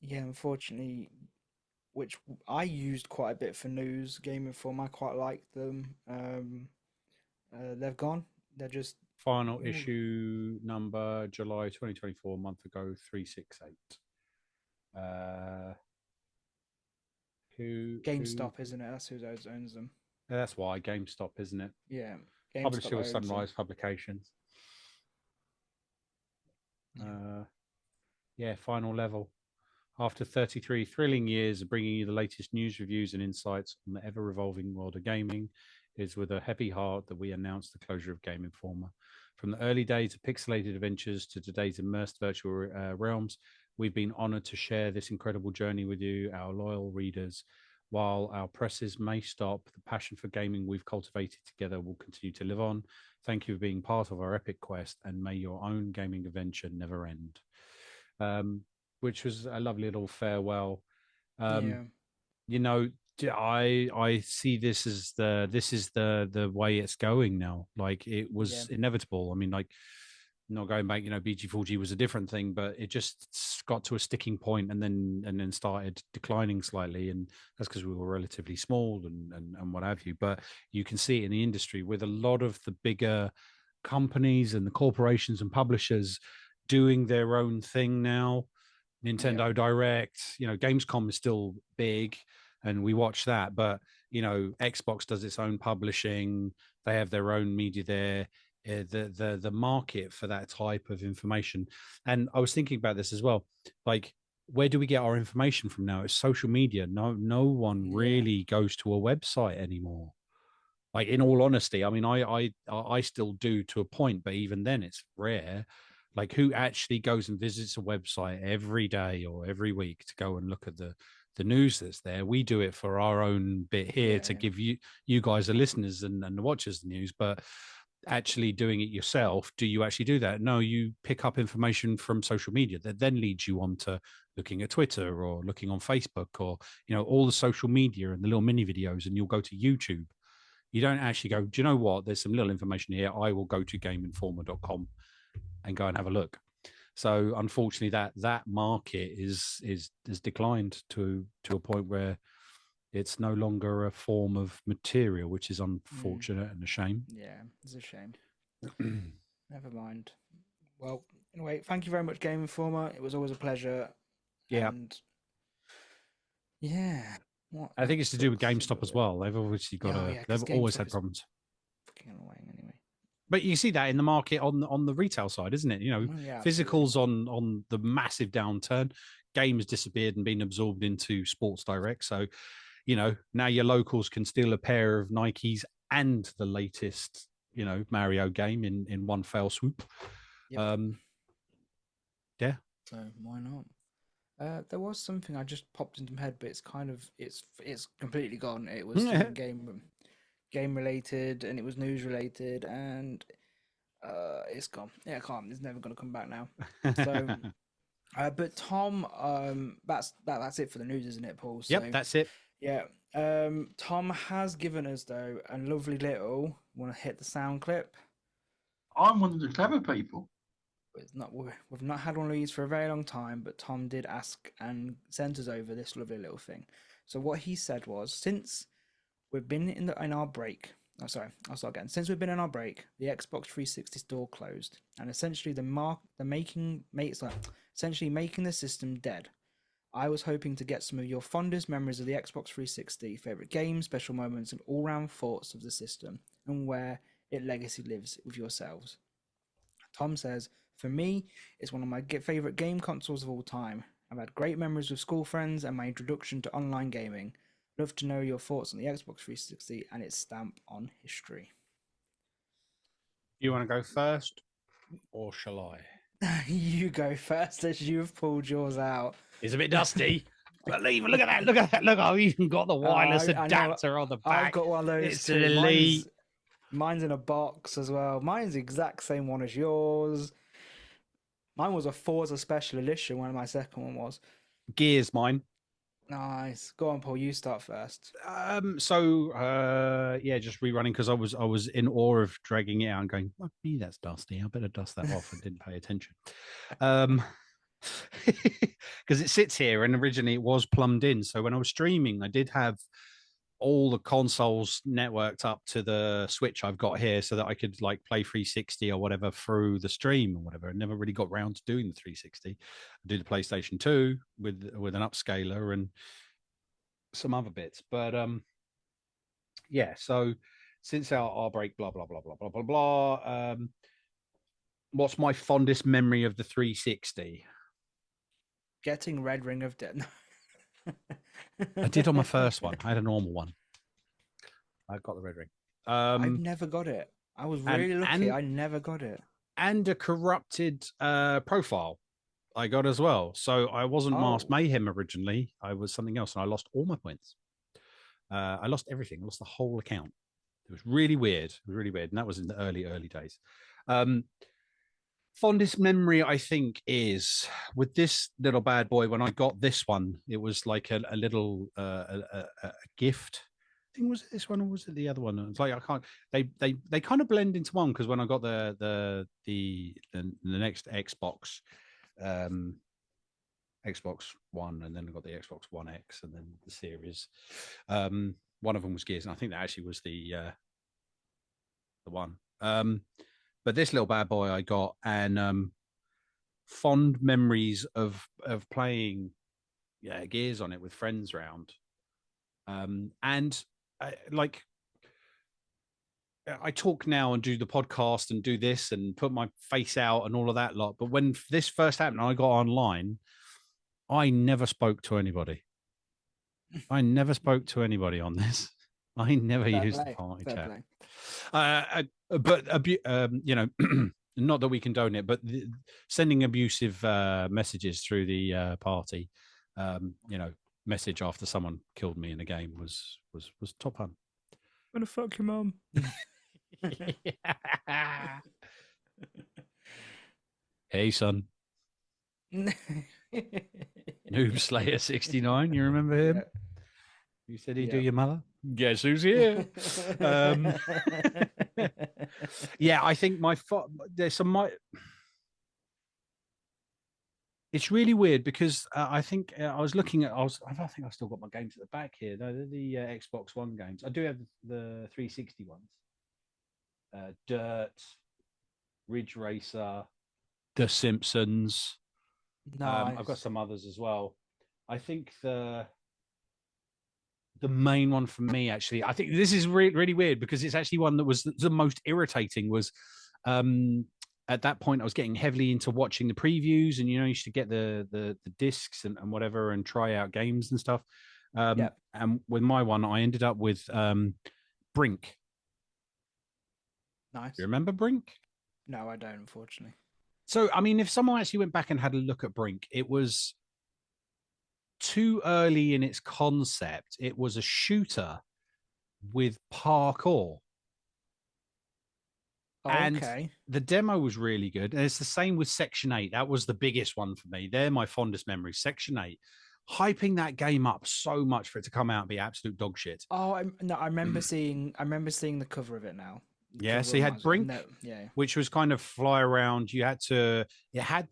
Yeah, unfortunately, which I used quite a bit for news. Game Informer, I quite liked them. They've gone. They're just Final issue number July 2024, a month ago, 368. Who GameStop, isn't it? That's who owns them. That's why GameStop, isn't it? Yeah, GameStop Publisher was owns them. Sunrise Publications. Yeah, final level. After 33 thrilling years of bringing you the latest news, reviews, and insights on the ever-revolving world of gaming, it is with a heavy heart that we announce the closure of Game Informer. From the early days of pixelated adventures to today's immersed virtual realms, we've been honored to share this incredible journey with you, our loyal readers. While our presses may stop, the passion for gaming we've cultivated together will continue to live on. Thank you for being part of our epic quest, and may your own gaming adventure never end. Which was a lovely little farewell. Yeah. You know, I see this as the way it's going now. Like, it was inevitable. I mean, like, not going back, BG4G was a different thing, but it just got to a sticking point and then started declining slightly, and that's because we were relatively small and what have you. But you can see it in the industry with a lot of the bigger companies and the corporations and publishers doing their own thing now. Nintendo Direct, Gamescom is still big and we watch that, but Xbox does its own publishing, they have their own media there. The market for that type of information. And I was thinking about this as well, like, where do we get our information from now? It's social media. No one really goes to a website anymore. Like, in all honesty, I mean, I still do to a point, but even then it's rare. Like, who actually goes and visits a website every day or every week to go and look at the news that's there? We do it for our own bit here to give you guys, the listeners and the watchers, the news, but actually doing it yourself, do you actually do that? No, you pick up information from social media that then leads you on to looking at Twitter or looking on Facebook or all the social media and the little mini videos, and you'll go to YouTube. You don't actually go, do you know what, there's some little information here, I will go to gameinformer.com and go and have a look. So unfortunately that market is declined to a point where it's no longer a form of material, which is unfortunate and a shame. Yeah, it's a shame. Never mind. Well, anyway, thank you very much, Game Informer. It was always a pleasure. Yeah. And yeah. I think it's to do with GameStop as well. They've obviously they've always had problems. Fucking annoying anyway. But you see that in the market on the retail side, isn't it? Physicals on the massive downturn, games disappeared and been absorbed into Sports Direct. So, now your locals can steal a pair of Nikes and the latest, Mario game in one fell swoop. Yep. Yeah. So why not? There was something I just popped into my head, but it's completely gone. It was game related and it was news related, and it's gone. Yeah, I can't. It's never going to come back now. So, but Tom, that's it for the news, isn't it, Paul? So, yep, that's it. Yeah. Tom has given us though a lovely little. Want to hit the sound clip? I'm one of the clever people. We've not had one of these for a very long time, but Tom did ask and sent us over this lovely little thing. So what he said was, since we've been in our break. Oh, sorry, I'll start again. Since we've been in our break, the Xbox 360 store closed, and essentially making the system dead. I was hoping to get some of your fondest memories of the Xbox 360, favorite games, special moments, and all-round thoughts of the system, and where its legacy lives with yourselves. Tom says, for me, it's one of my favorite game consoles of all time. I've had great memories with school friends and my introduction to online gaming. Love to know your thoughts on the Xbox 360 and its stamp on history. You want to go first, or shall I? You go first, as you've pulled yours out. It's a bit dusty. But look at that! Look at that! Look, I've even got the wireless adapter on the back. I've got one of those. It's an Elite. Mine's in a box as well. Mine's the exact same one as yours. Mine was a Forza Special Edition. One of my second one was. Gears, mine. Nice. Go on, Paul. You start first. Yeah, just rerunning because I was in awe of dragging it out and going, "Fuck me, that's dusty. I better dust that off," and didn't pay attention. Because it sits here, and originally it was plumbed in. So when I was streaming, I did have all the consoles networked up to the Switch I've got here, so that I could like play 360 or whatever through the stream or whatever. I never really got round to doing the 360. I do the PlayStation 2 with an upscaler and some other bits, but yeah. So since our break, blah blah blah blah blah blah blah. What's my fondest memory of the 360? Getting Red Ring of Death. I did on my first one. I had a normal one. I got the red ring. I've never got it. I was really lucky. I never got it. And a corrupted profile I got as well. So I wasn't Masked Mayhem originally. I was something else, and I lost all my points. I lost everything. I lost the whole account. It was really weird. It was really weird. And that was in the early days. Fondest memory, I think, is with this little bad boy. When I got this one, it was like a little a gift. I think, was it this one or was it the other one? It's like I can't. They kind of blend into one, because when I got the next Xbox, Xbox One, and then I got the Xbox One X, and then the series. One of them was Gears, and I think that actually was the one. But this little bad boy I got, and fond memories of playing Gears on it with friends round. And I talk now and do the podcast and do this and put my face out and all of that lot. But when this first happened, I got online, I never spoke to anybody. I never spoke to anybody on this. I never used the party chat. But you know, not that we condone it, but sending abusive messages through the party, you know, message after someone killed me in a game was top fun. I'm gonna fuck your mum. Hey son. Noob Slayer 69, you remember him? Yeah. You said he'd do your mother? Guess who's here? Yeah, I think there's some it's really weird because I think I was looking at I think I've still got my games at the back here. The Xbox One games. I do have the 360 ones. Dirt, Ridge Racer, The Simpsons. Nice. I've got some others as well. I think the main one for me, actually, I think this is really weird because it's actually one that was the most irritating. Was at that point I was getting heavily into watching the previews, and you used to get the discs and whatever and try out games and stuff. And with my one, I ended up with Brink. Nice. You remember Brink? No, I don't, unfortunately. So, I mean, if someone actually went back and had a look at Brink, it was too early in its concept. It was a shooter with parkour. And the demo was really good. And it's the same with Section 8. That was the biggest one for me. They're my fondest memories. Section 8. Hyping that game up so much for it to come out and be absolute dog shit. Oh, I remember seeing the cover of it now. Yeah, so you had Brink, which was kind of fly around. You had to. It had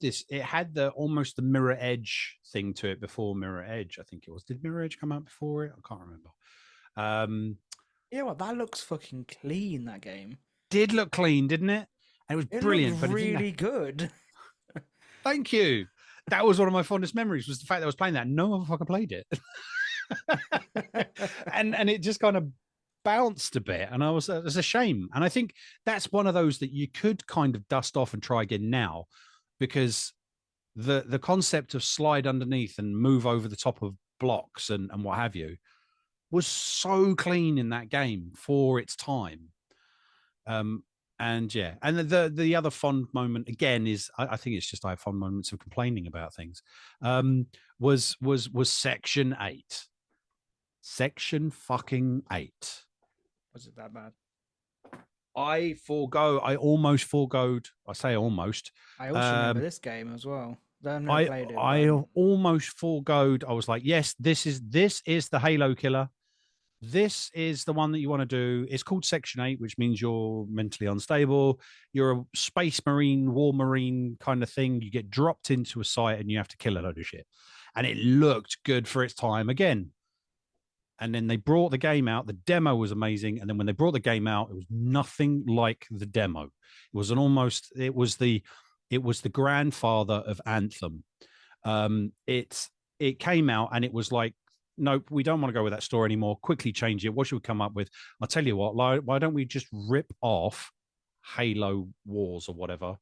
the almost the Mirror Edge thing to it before Mirror Edge. I think it was. Did Mirror Edge come out before it? I can't remember. Yeah, well, that looks fucking clean. That game did look clean, didn't it? And it was brilliant, but really good. Thank you. That was one of my fondest memories. Was the fact that I was playing that. No motherfucker played it, and it just kind of bounced a bit, and it was a shame. And I think that's one of those that you could kind of dust off and try again now, because the concept of slide underneath and move over the top of blocks and what have you was so clean in that game for its time. And yeah, and the other fond moment again is I think it's just I have fond moments of complaining about things. Was Section 8. Section fucking 8. Was it that bad? I almost foregoed. I say almost. I also remember this game as well. Though I've never I played it. almost foregoed. I was like, yes, this is the Halo killer. This is the one that you want to do. It's called Section 8, which means you're mentally unstable. You're a space marine, war marine kind of thing. You get dropped into a site and you have to kill a load of shit. And it looked good for its time again. And then they brought the game out. The demo was amazing. And then when they brought the game out, it was nothing like the demo. It was the grandfather of Anthem. It came out and it was like, nope, we don't want to go with that story anymore. Quickly change it. What should we come up with? I'll tell you what, why don't we just rip off Halo Wars or whatever,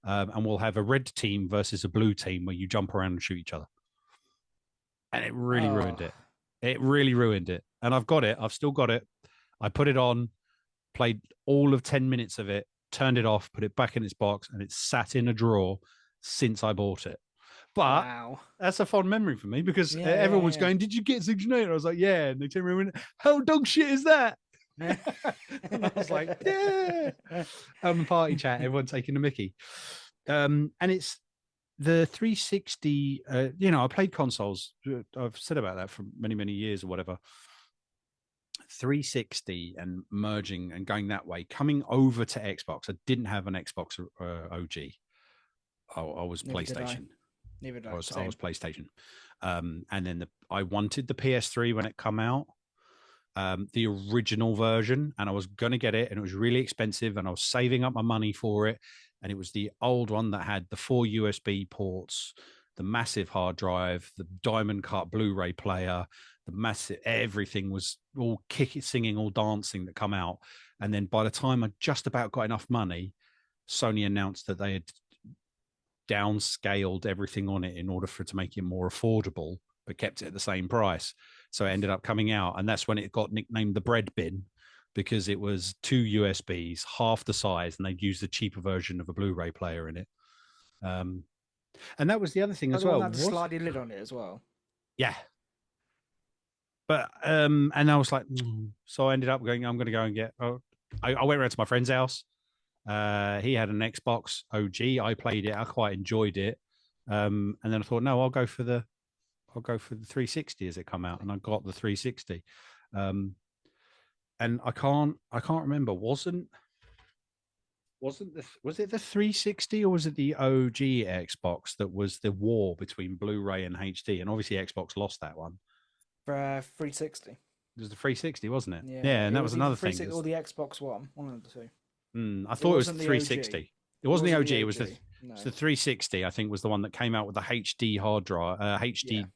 and we'll have a red team versus a blue team where you jump around and shoot each other. And it really ruined it. It really ruined it. And I've got it. I've still got it. I put it on, played all of 10 minutes of it, turned it off, put it back in its box, and it's sat in a drawer since I bought it. But that's a fond memory for me because everyone was going, did you get Section 8? And I was like, yeah. And they turned around and went, how dog shit is that? And I was like, yeah. Party chat, everyone taking the mickey. And it's the 360, I played consoles. I've said about that for many, many years or whatever. 360 and merging and going that way, coming over to Xbox. I didn't have an Xbox OG. I was PlayStation. Neither did I was PlayStation. And then I wanted the PS3 when it come out, the original version, and I was going to get it, and it was really expensive, and I was saving up my money for it. And it was the old one that had the 4 USB ports, the massive hard drive, the diamond cut Blu-ray player, the massive, everything was all singing, all dancing that come out. And then by the time I just about got enough money, Sony announced that they had downscaled everything on it in order to make it more affordable, but kept it at the same price. So it ended up coming out, and that's when it got nicknamed the bread bin, because it was 2 USBs, half the size, and they'd used the cheaper version of a Blu-ray player in it. And that was the other thing as well. Had a slidey lid on it as well. Yeah. But and I was like, so I ended up going, I'm going to go and get. I went around to my friend's house. He had an Xbox OG. I played it. I quite enjoyed it. And then I thought, no, I'll go for the 360 as it come out, and I got the 360. And I can't remember. Was it the 360 or was it the OG Xbox that was the war between Blu-ray and HD? And obviously Xbox lost that one. 360. It was the 360, wasn't it? Yeah, and that was another thing. Or the Xbox One of the two. I thought it was the 360. It wasn't the OG. It was the 360. I think was the one that came out with the HD hard drive, HD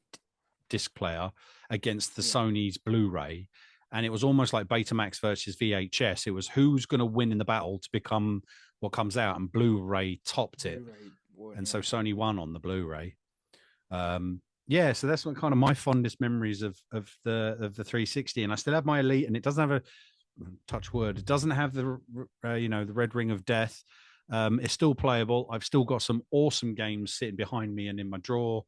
disc player against the Sony's Blu-ray, and it was almost like Betamax versus VHS. It was who's going to win in the battle to become what comes out, and Blu-ray topped it, so Sony won on the Blu-ray. So that's what kind of my fondest memories of the 360, and I still have my Elite, and it doesn't have a touch word. It doesn't have the the red ring of death. It's still playable. I've still got some awesome games sitting behind me and in my drawer.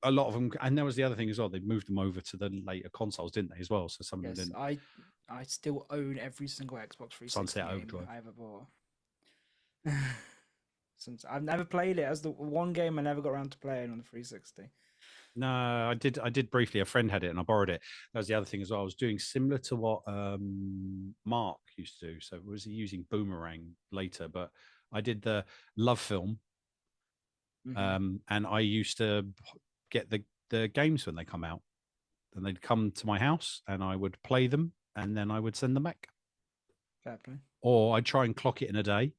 A lot of them, and there was the other thing as well. They moved them over to the later consoles, didn't they, as well? So some of them didn't. I still own every single Xbox 360 Sunset game Overdrive I ever bought. Since I've never played it, as the one game I never got around to playing on the 360. No, I did briefly. A friend had it, and I borrowed it. That was the other thing as well. I was doing similar to what Mark used to do. So was he using Boomerang later? But I did the Love Film, and I used to get the games when they come out, and they'd come to my house, and I would play them, and then I would send them back. Fair play. Or I'd try and clock it in a day,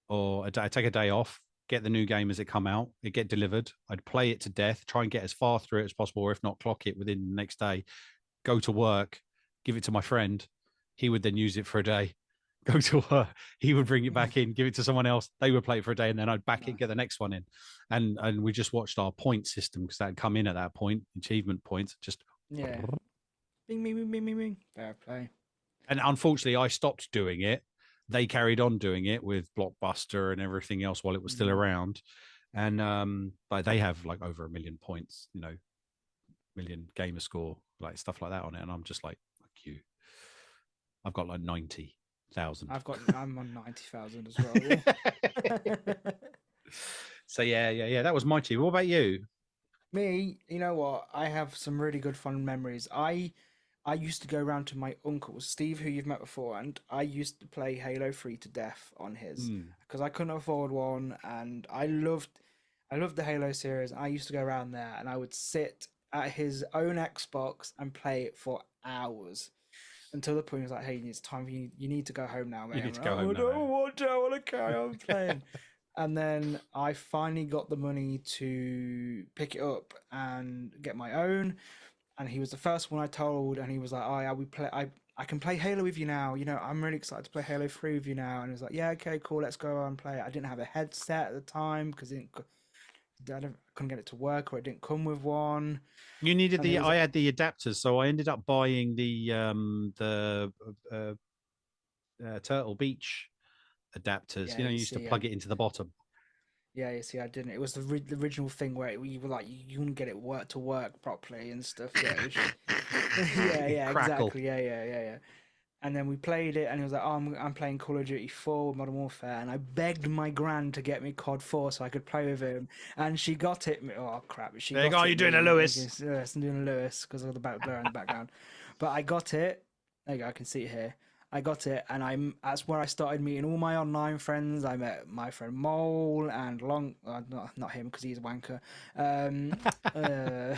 or I'd take a day off, get the new game as it come out, it get delivered. I'd play it to death, try and get as far through it as possible, or if not, clock it within the next day, go to work, give it to my friend. He would then use it for a day, go to work. He would bring it back in, give it to someone else. They would play it for a day, and then I'd back it, get the next one in. And we just watched our point system, because that had come in at that point, achievement points, just. Yeah. Bing, bing, bing, bing, bing, bing. Fair play. And unfortunately, I stopped doing it. They carried on doing it with Blockbuster and everything else while it was still around. And but they have like over 1 million points, million gamer score, like stuff like that on it. And I'm just like, fuck you. I've got like 90,000. I'm on 90,000 as well. So yeah. That was my team. What about you? Me, you know what? I have some really good fun memories. I used to go around to my uncle Steve, who you've met before, and I used to play Halo 3 to death on his because I couldn't afford one, and I loved the Halo series. I used to go around there, and I would sit at his own Xbox and play it for hours until the point he was like, "Hey, it's time for you. You need to go home now, man." You need to go I'm home like, now, I man. don't want to carry on playing. And then I finally got the money to pick it up and get my own. And he was the first one I told, and he was like, "Oh yeah, I can play Halo with you now. You know, I'm really excited to play Halo 3 with you now." And he was like, "Yeah, okay, cool, let's go and play it." I didn't have a headset at the time because I couldn't get it to work, or it didn't come with one. You needed And he was I had the adapters, so I ended up buying the Turtle Beach adapters. yeah, You know, you you used to see, plug it into the bottom. yeah, you see, I didn't. It was the original thing where you were like, you wouldn't get it to work properly and stuff. Yeah, it was just, yeah, Crackle. exactly, yeah. And then we played it, and he was like, "Oh, I'm playing Call of Duty 4 Modern Warfare," and I begged my gran to get me COD 4 so I could play with him, and she got it. Oh crap! She There you got go. it. You're doing a Lewis. Yes, I'm doing a Lewis because of the blur in the background. But I got it. There you go. I can see it here. I got it, and that's where I started meeting all my online friends. I met my friend Mole and not him because he's a wanker. Uh,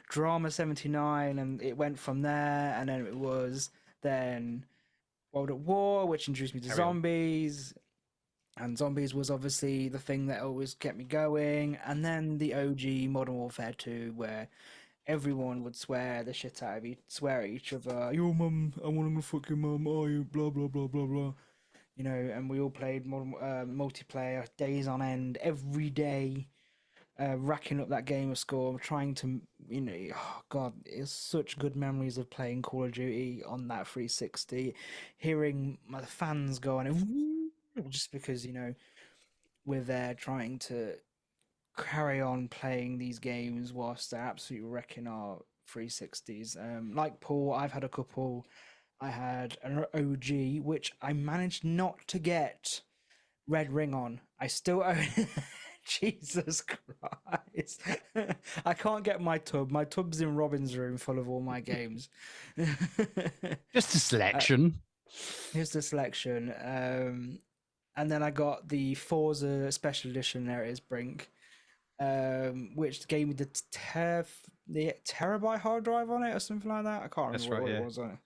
Drama 79, and it went from there, and then it was then World at War, which introduced me to Carry on. zombies. And zombies was obviously the thing that always kept me going. And then the OG Modern Warfare 2, where everyone would swear the shit out of swear at each other. Your mum, I want to fuck your mum. Oh, you blah blah blah blah blah. You know, and we all played modern multiplayer days on end every day, racking up that gamer score, trying to, oh God, it's such good memories of playing Call of Duty on that 360, hearing my fans go on it, just because, we're there trying to carry on playing these games whilst they're absolutely wrecking our 360s. Like Paul, I've had a couple. I had an OG, which I managed not to get Red Ring on. I still own. Jesus Christ. I can't get my tub. My tub's in Robin's room full of all my games. Just a selection. Here's the selection. And then I got the Forza Special Edition. There it is, Brink. Which gave me the terabyte hard drive on it or something like that. I can't That's remember right, what yeah. it was on it.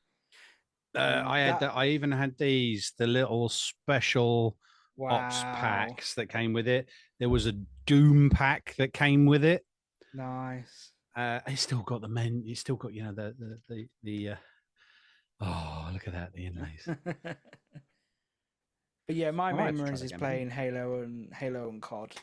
I had that- I even had the little special ops Wow. packs that came with it. There was a Doom pack that came with it. Nice. It's still got the men. It's still got the oh, look at that, the inlays. But yeah, my I might main have to try memories that is again. playing Halo and COD,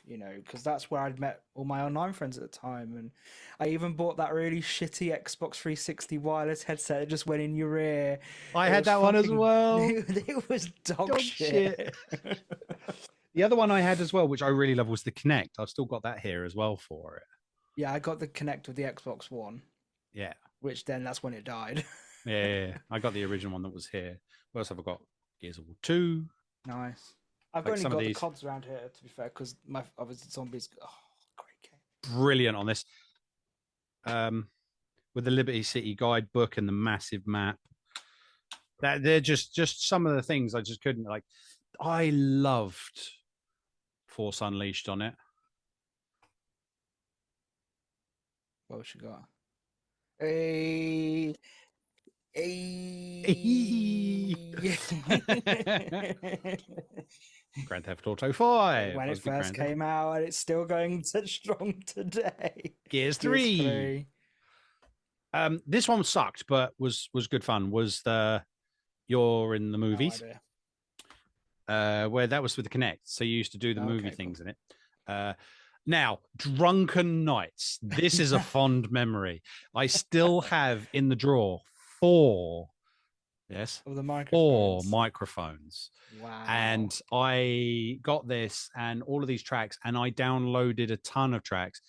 because that's where I'd met all my online friends at the time, and I even bought that really shitty Xbox 360 wireless headset that just went in your ear. I It had was that one as fucking- well. It was dog Dog shit. The other one I had as well, which I really love, was the Kinect. I've still got that here as well for it. Yeah, I got the Kinect with the Xbox One, Yeah. which then that's when it died. Yeah. I got the original one that was here. What else have I got? Gears of War 2. Nice. I've Like only some of got the these- CODs around here, to be fair, because my obviously zombies. Oh, great game. Brilliant on this. With the Liberty City guidebook and the massive map. That they're just some of the things I just couldn't like. I loved Force Unleashed on it. What you got? Hey. Grand Theft Auto 5. When I it was a big first Grand Theft. came out, and it's still going so strong today. Gears 3. This one sucked, but was good fun. Was the You're in the No movies, where that was with the Kinect. So you used to do the movie Okay, things in it. Now, Drunken Nights. This is a fond memory. I still have in the drawer 4 Of the 4 microphones. microphones. Wow. And I got this and all of these tracks, and I downloaded a ton of tracks.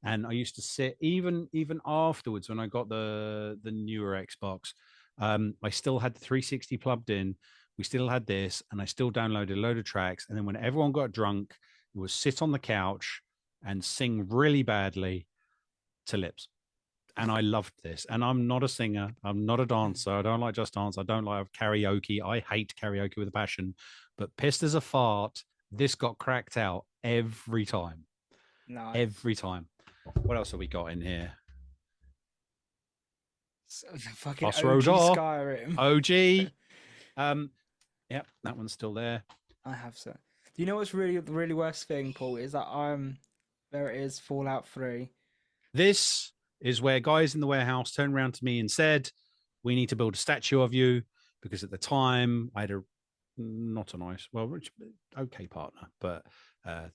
And I used to sit even afterwards when I got the newer Xbox. I still had the 360 plugged in. We still had this, and I still downloaded a load of tracks. And then when everyone got drunk, it was sit on the couch and sing really badly to lips. And I loved this. And I'm not a singer. I'm not a dancer. I don't like Just Dance. I don't like karaoke. I hate karaoke with a passion. But pissed as a fart, this got cracked out every time. Nice. Every time. What else have we got in here? Fucking Boss OG Road Door. Skyrim. OG. Yep, that one's still there. I have so. Do you know what's really the really worst thing, Paul? Is that there it is, Fallout 3. This is where guys in the warehouse turned around to me and said, "We need to build a statue of you," because at the time I had okay partner, but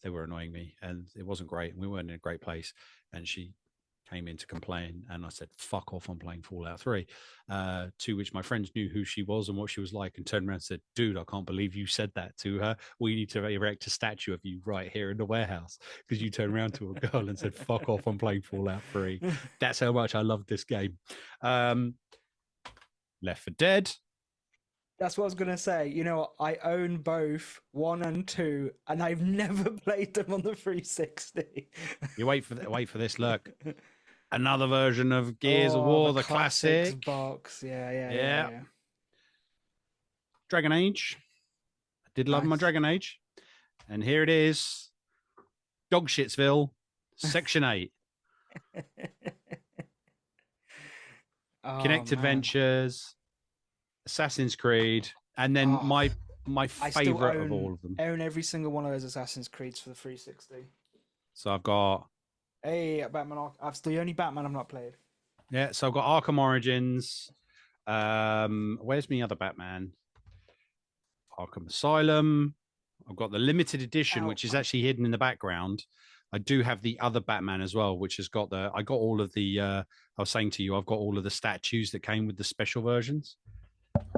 they were annoying me and it wasn't great. We weren't in a great place, and she came in to complain, and I said, "Fuck off, I'm playing Fallout 3." To which my friends knew who she was and what she was like, and turned around and said, "Dude, I can't believe you said that to her. We need to erect a statue of you right here in the warehouse because you turned around to a girl and said, 'Fuck off, I'm playing Fallout 3.'" That's how much I love this game. Left 4 Dead. That's what I was gonna say. You know, I own both 1 and 2, and I've never played them on the 360. You wait for this. Look, another version of Gears of War, the classics classic box. Yeah. Dragon Age. I did love my Nice. Dragon Age, and here it is, Dogshitsville, Section 8. Kinect Adventures, Assassin's Creed, and then my favorite of all of them. I own every single one of those Assassin's Creeds for the 360. So I've got Batman. I've the only Batman I've not played. Yeah, so I've got Arkham Origins. Where's my other Batman? Arkham Asylum. I've got the limited edition, which is actually hidden in the background. I do have the other Batman as well, which has got I got all of the, I was saying to you, I've got all of the statues that came with the special versions.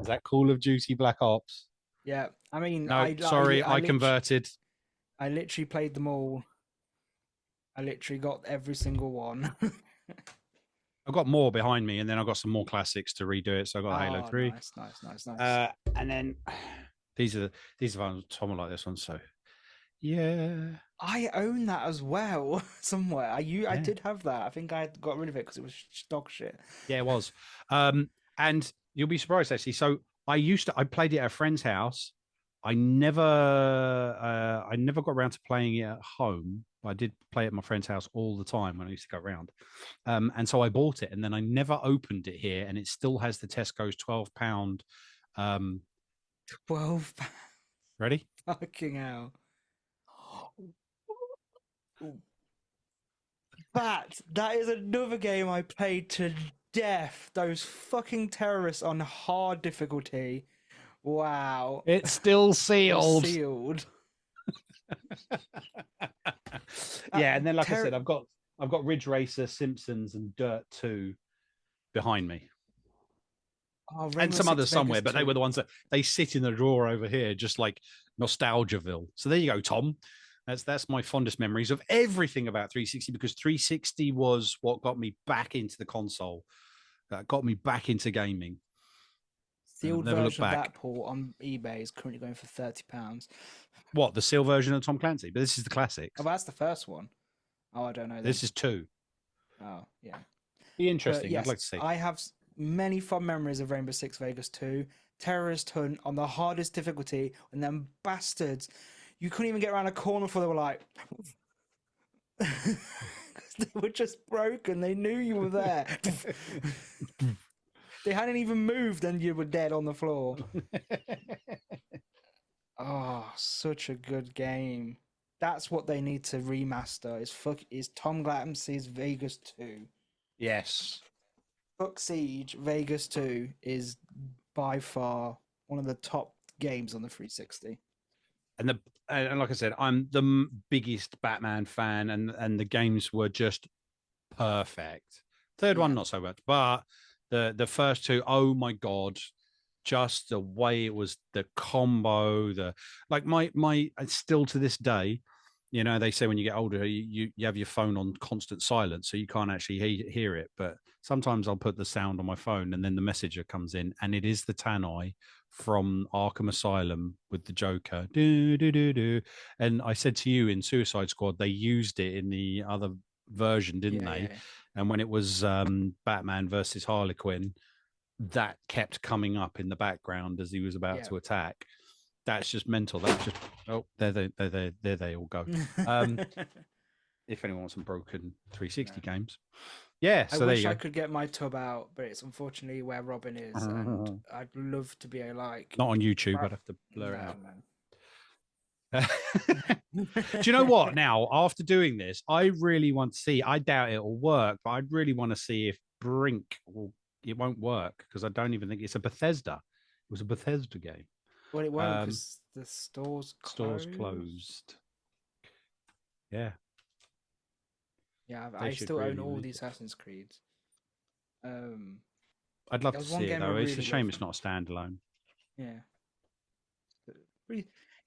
Is that Call of Duty Black Ops? Yeah, I mean, no, I converted. I literally played them all. I literally got every single one. I've got more behind me, and then I've got some more classics to redo it. So I got Halo 3. Nice. And then these are ones. Tom will like this one. So yeah, I own that as well somewhere. I did have that. I think I got rid of it because it was dog shit. Yeah, it was. And you'll be surprised actually. So I played it at a friend's house. I never got around to playing it at home. I did play at my friend's house all the time when I used to go around. And so I bought it, and then I never opened it here, and it still has the Tesco's £12. 12 pounds. Ready? Fucking hell. That is another game I played to death. Those fucking terrorists on hard difficulty. Wow. It's still sealed. Yeah, and then like I said, I've got Ridge Racer, Simpsons, and Dirt 2 behind me. And some others somewhere, but they were the ones that they sit in the drawer over here, just like Nostalgiaville. So there you go, Tom. That's my fondest memories of everything about 360, because 360 was what got me back into the console, got me back into gaming. Sealed version of that, Paul, on eBay is currently going for £30. What, the sealed version of Tom Clancy? But this is the classics. Oh, that's the first one. Oh, I don't know. This is 2. Oh, yeah. Be interesting. Yes, I'd like to see. I have many fond memories of Rainbow Six Vegas 2. Terrorist hunt on the hardest difficulty, and them bastards, you couldn't even get around a corner before they were like... they were just broken. They knew you were there. They hadn't even moved and you were dead on the floor. Oh, such a good game. That's what they need to remaster is Tom Clancy's Vegas 2. Yes. Fuck Siege Vegas 2 is by far one of the top games on the 360. And like I said, I'm the biggest Batman fan, and the games were just perfect. Third one, not so much, but the first 2, oh my god, just the way it was, the combo, my still to this day, You know, they say when you get older, you have your phone on constant silence, so you can't actually hear it. But sometimes I'll put the sound on my phone, and then the messenger comes in, and it is the Tannoy from Arkham Asylum with the Joker. Do do do do. And I said to you in Suicide Squad, they used it in the other version, didn't Yeah, they? yeah. And when it was Batman versus Harley Quinn, that kept coming up in the background as he was about Yeah. to attack. That's just mental. That's just there they all go. If anyone wants some broken 360 games, yeah. I So there wish you I go. could get my tub out, but it's unfortunately where Robin is, and I'd love to be like. Not on YouTube. Right. I'd have to blur it out. No. Do you know what? Now, after doing this, I really want to see. I doubt it will work, but I'd really want to see if Brink will. It won't work because I don't even think it's a Bethesda. It was a Bethesda game. Well, it won't because the store's Stores closed. closed. Yeah. Yeah, They I should still own really all make the it. Assassin's Creeds. I'd love There to was one see it game I though. It's really a shame loved. it's not a standalone. Yeah.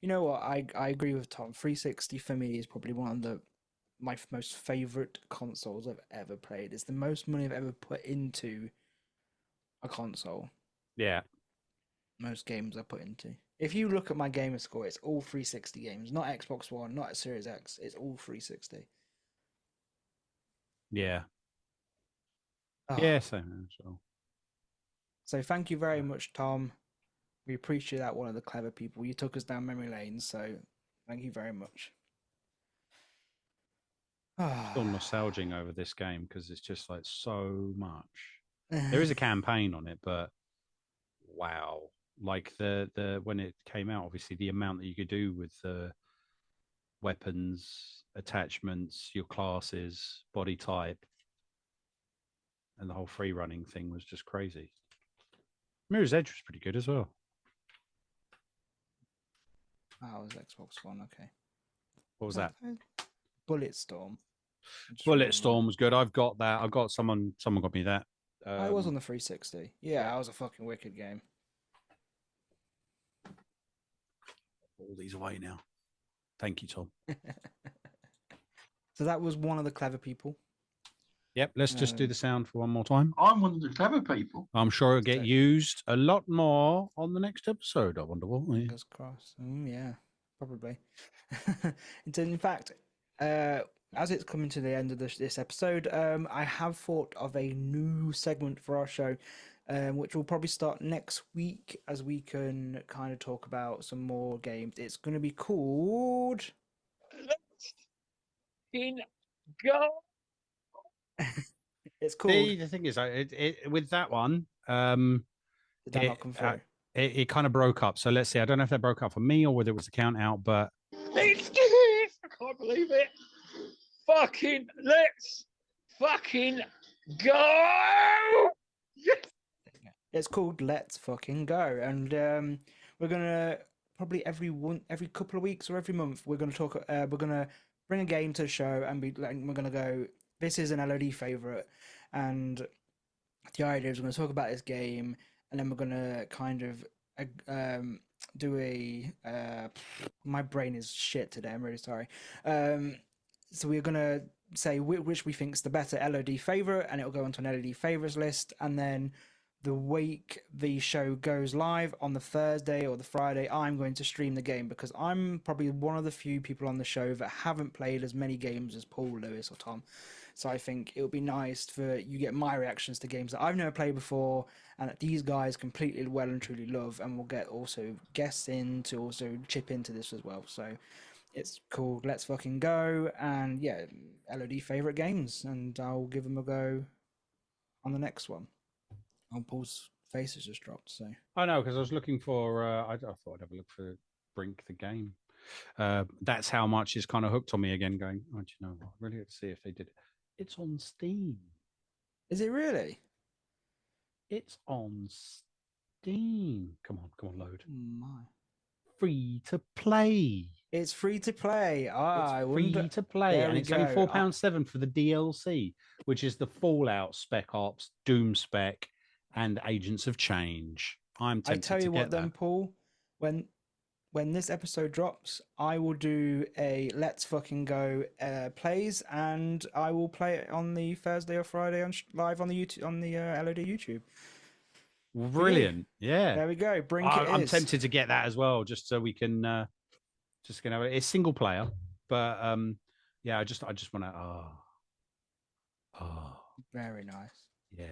You know what? I agree with Tom. 360 for me is probably one of my most favorite consoles I've ever played. It's the most money I've ever put into a console. Yeah. Most games I put into. If you look at my gamer score, it's all 360 games, not Xbox One, not Series X. It's all 360. Yeah. Oh. Yeah, same as well. So thank you very much, Tom. We appreciate that, one of the clever people. You took us down memory lane, so thank you very much. Still nostalging over this game because it's just like so much. There is a campaign on it, but wow. Like the when it came out, obviously the amount that you could do with the weapons, attachments, your classes, body type, and the whole free running thing was just crazy. Mirror's Edge was pretty good as well. Oh, it was Xbox One, okay. What was that? Bulletstorm. Bulletstorm was good. I've got that. I've got someone got me that. I was on the 360. Yeah, that was a fucking wicked game. All these away now. Thank you, Tom. So that was one of the clever people. Yep, let's just do the sound for one more time. I'm one of the clever people. I'm sure it'll get used a lot more on the next episode. I wonder what. Fingers crossed. Yeah, probably. In fact, as it's coming to the end of this episode, I have thought of a new segment for our show, which will probably start next week as we can kind of talk about some more games. It's going to be called... Go. It's called... The thing is, with that one, Did that not come through? it kind of broke up. So let's see. I don't know if that broke up for me or whether it was the count out, but I can't believe it. Let's fucking go. It's called Let's Fucking Go, and we're gonna probably every couple of weeks or every month we're gonna talk. We're gonna bring a game to the show and we're gonna go. This is an LOD favorite, and the idea is we're gonna talk about this game, and then we're gonna kind of do a. My brain is shit today. I'm really sorry. So we're gonna say which we think's the better LOD favorite, and it'll go onto an LOD favorites list, and then the week the show goes live on the Thursday or the Friday, I'm going to stream the game because I'm probably one of the few people on the show that haven't played as many games as Paul, Lewis, or Tom. So I think it would be nice for you get my reactions to games that I've never played before and that these guys completely well and truly love, and we'll get also guests in to also chip into this as well. So it's called Let's Fucking Go, and yeah, LOD favorite games, and I'll give them a go on the next one. Oh, Paul's face has just dropped. So I know because I was looking for. I thought I'd have a look for Brink the game. That's how much it's kind of hooked on me again. Going, oh, do you know what? Really, let's see if they did it. It's on Steam. Is it really? It's on Steam. Come on, load. My. Free to play. It's free to play. It's free to play, and it's only £4.7 for the DLC, which is the Fallout, Spec Ops, Doom Spec, and Agents of Change. I'm tempted to get that. Then, Paul, when when this episode drops, I will do a Let's Fucking Go plays, and I will play it on the Thursday or Friday on live on the YouTube, on the LOD YouTube. Brilliant. Yeah. There we go. Brink it I'm is. tempted to get that as well, just so we can just gonna have it. It's single player, but yeah, I just want to Very nice. yeah.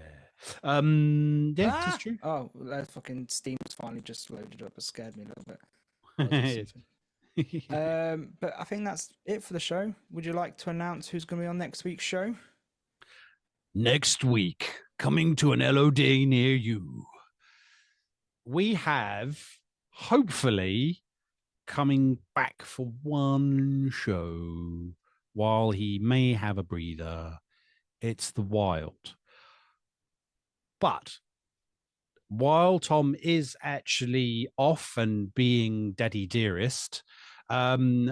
Yeah, it's true. Oh, that fucking Steam's finally just loaded up. It scared me a little bit. But I think that's it for the show. Would you like to announce who's going to be on next week's show? Next week, coming to an LOD near you, we have hopefully coming back for one show while he may have a breather. It's the Wild. But while Tom is actually off and being daddy dearest,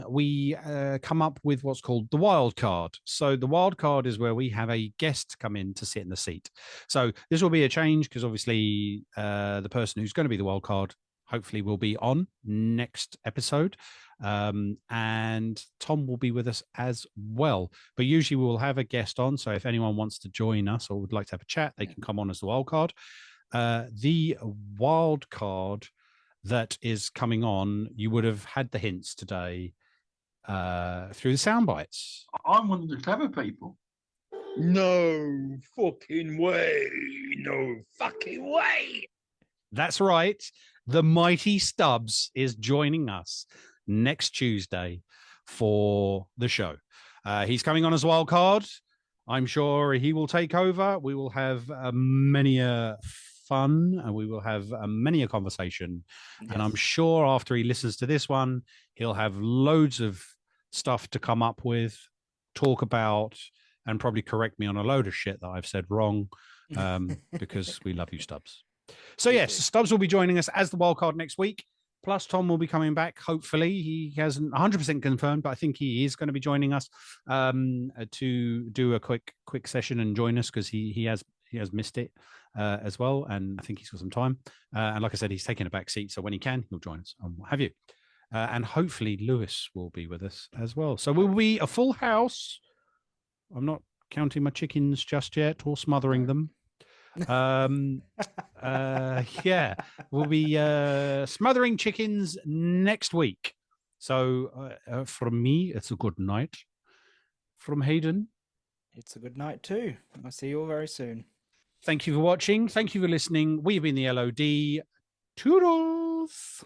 we come up with what's called the wild card. So the wild card is where we have a guest come in to sit in the seat. So this will be a change because obviously the person who's going to be the wild card hopefully will be on next episode. And Tom will be with us as well. But usually we will have a guest on. So if anyone wants to join us or would like to have a chat, they can come on as the wild card. The wild card that is coming on, you would have had the hints today through the sound bites. I'm one of the clever people. No fucking way. No fucking way. That's right. The mighty Stubbs is joining us next Tuesday for the show. He's coming on as wild card. I'm sure he will take over. We will have many a fun and we will have many a conversation. Yes. And I'm sure after he listens to this one, he'll have loads of stuff to come up with, talk about, and probably correct me on a load of shit that I've said wrong because we love you, Stubbs. So yes, Stubbs will be joining us as the wildcard next week. Plus, Tom will be coming back. Hopefully, he hasn't 100% confirmed, but I think he is going to be joining us to do a quick session and join us because he has missed it as well, and I think he's got some time. And like I said, he's taking a back seat, so when he can, he'll join us and what have you. And hopefully, Lewis will be with us as well. So we'll be a full house. I'm not counting my chickens just yet or smothering them. Yeah, we'll be smothering chickens next week. So from me, it's a good night. From Hayden, it's a good night too. I'll see you all very soon. Thank you for watching. Thank you for listening. We've been the LOD. Toodles.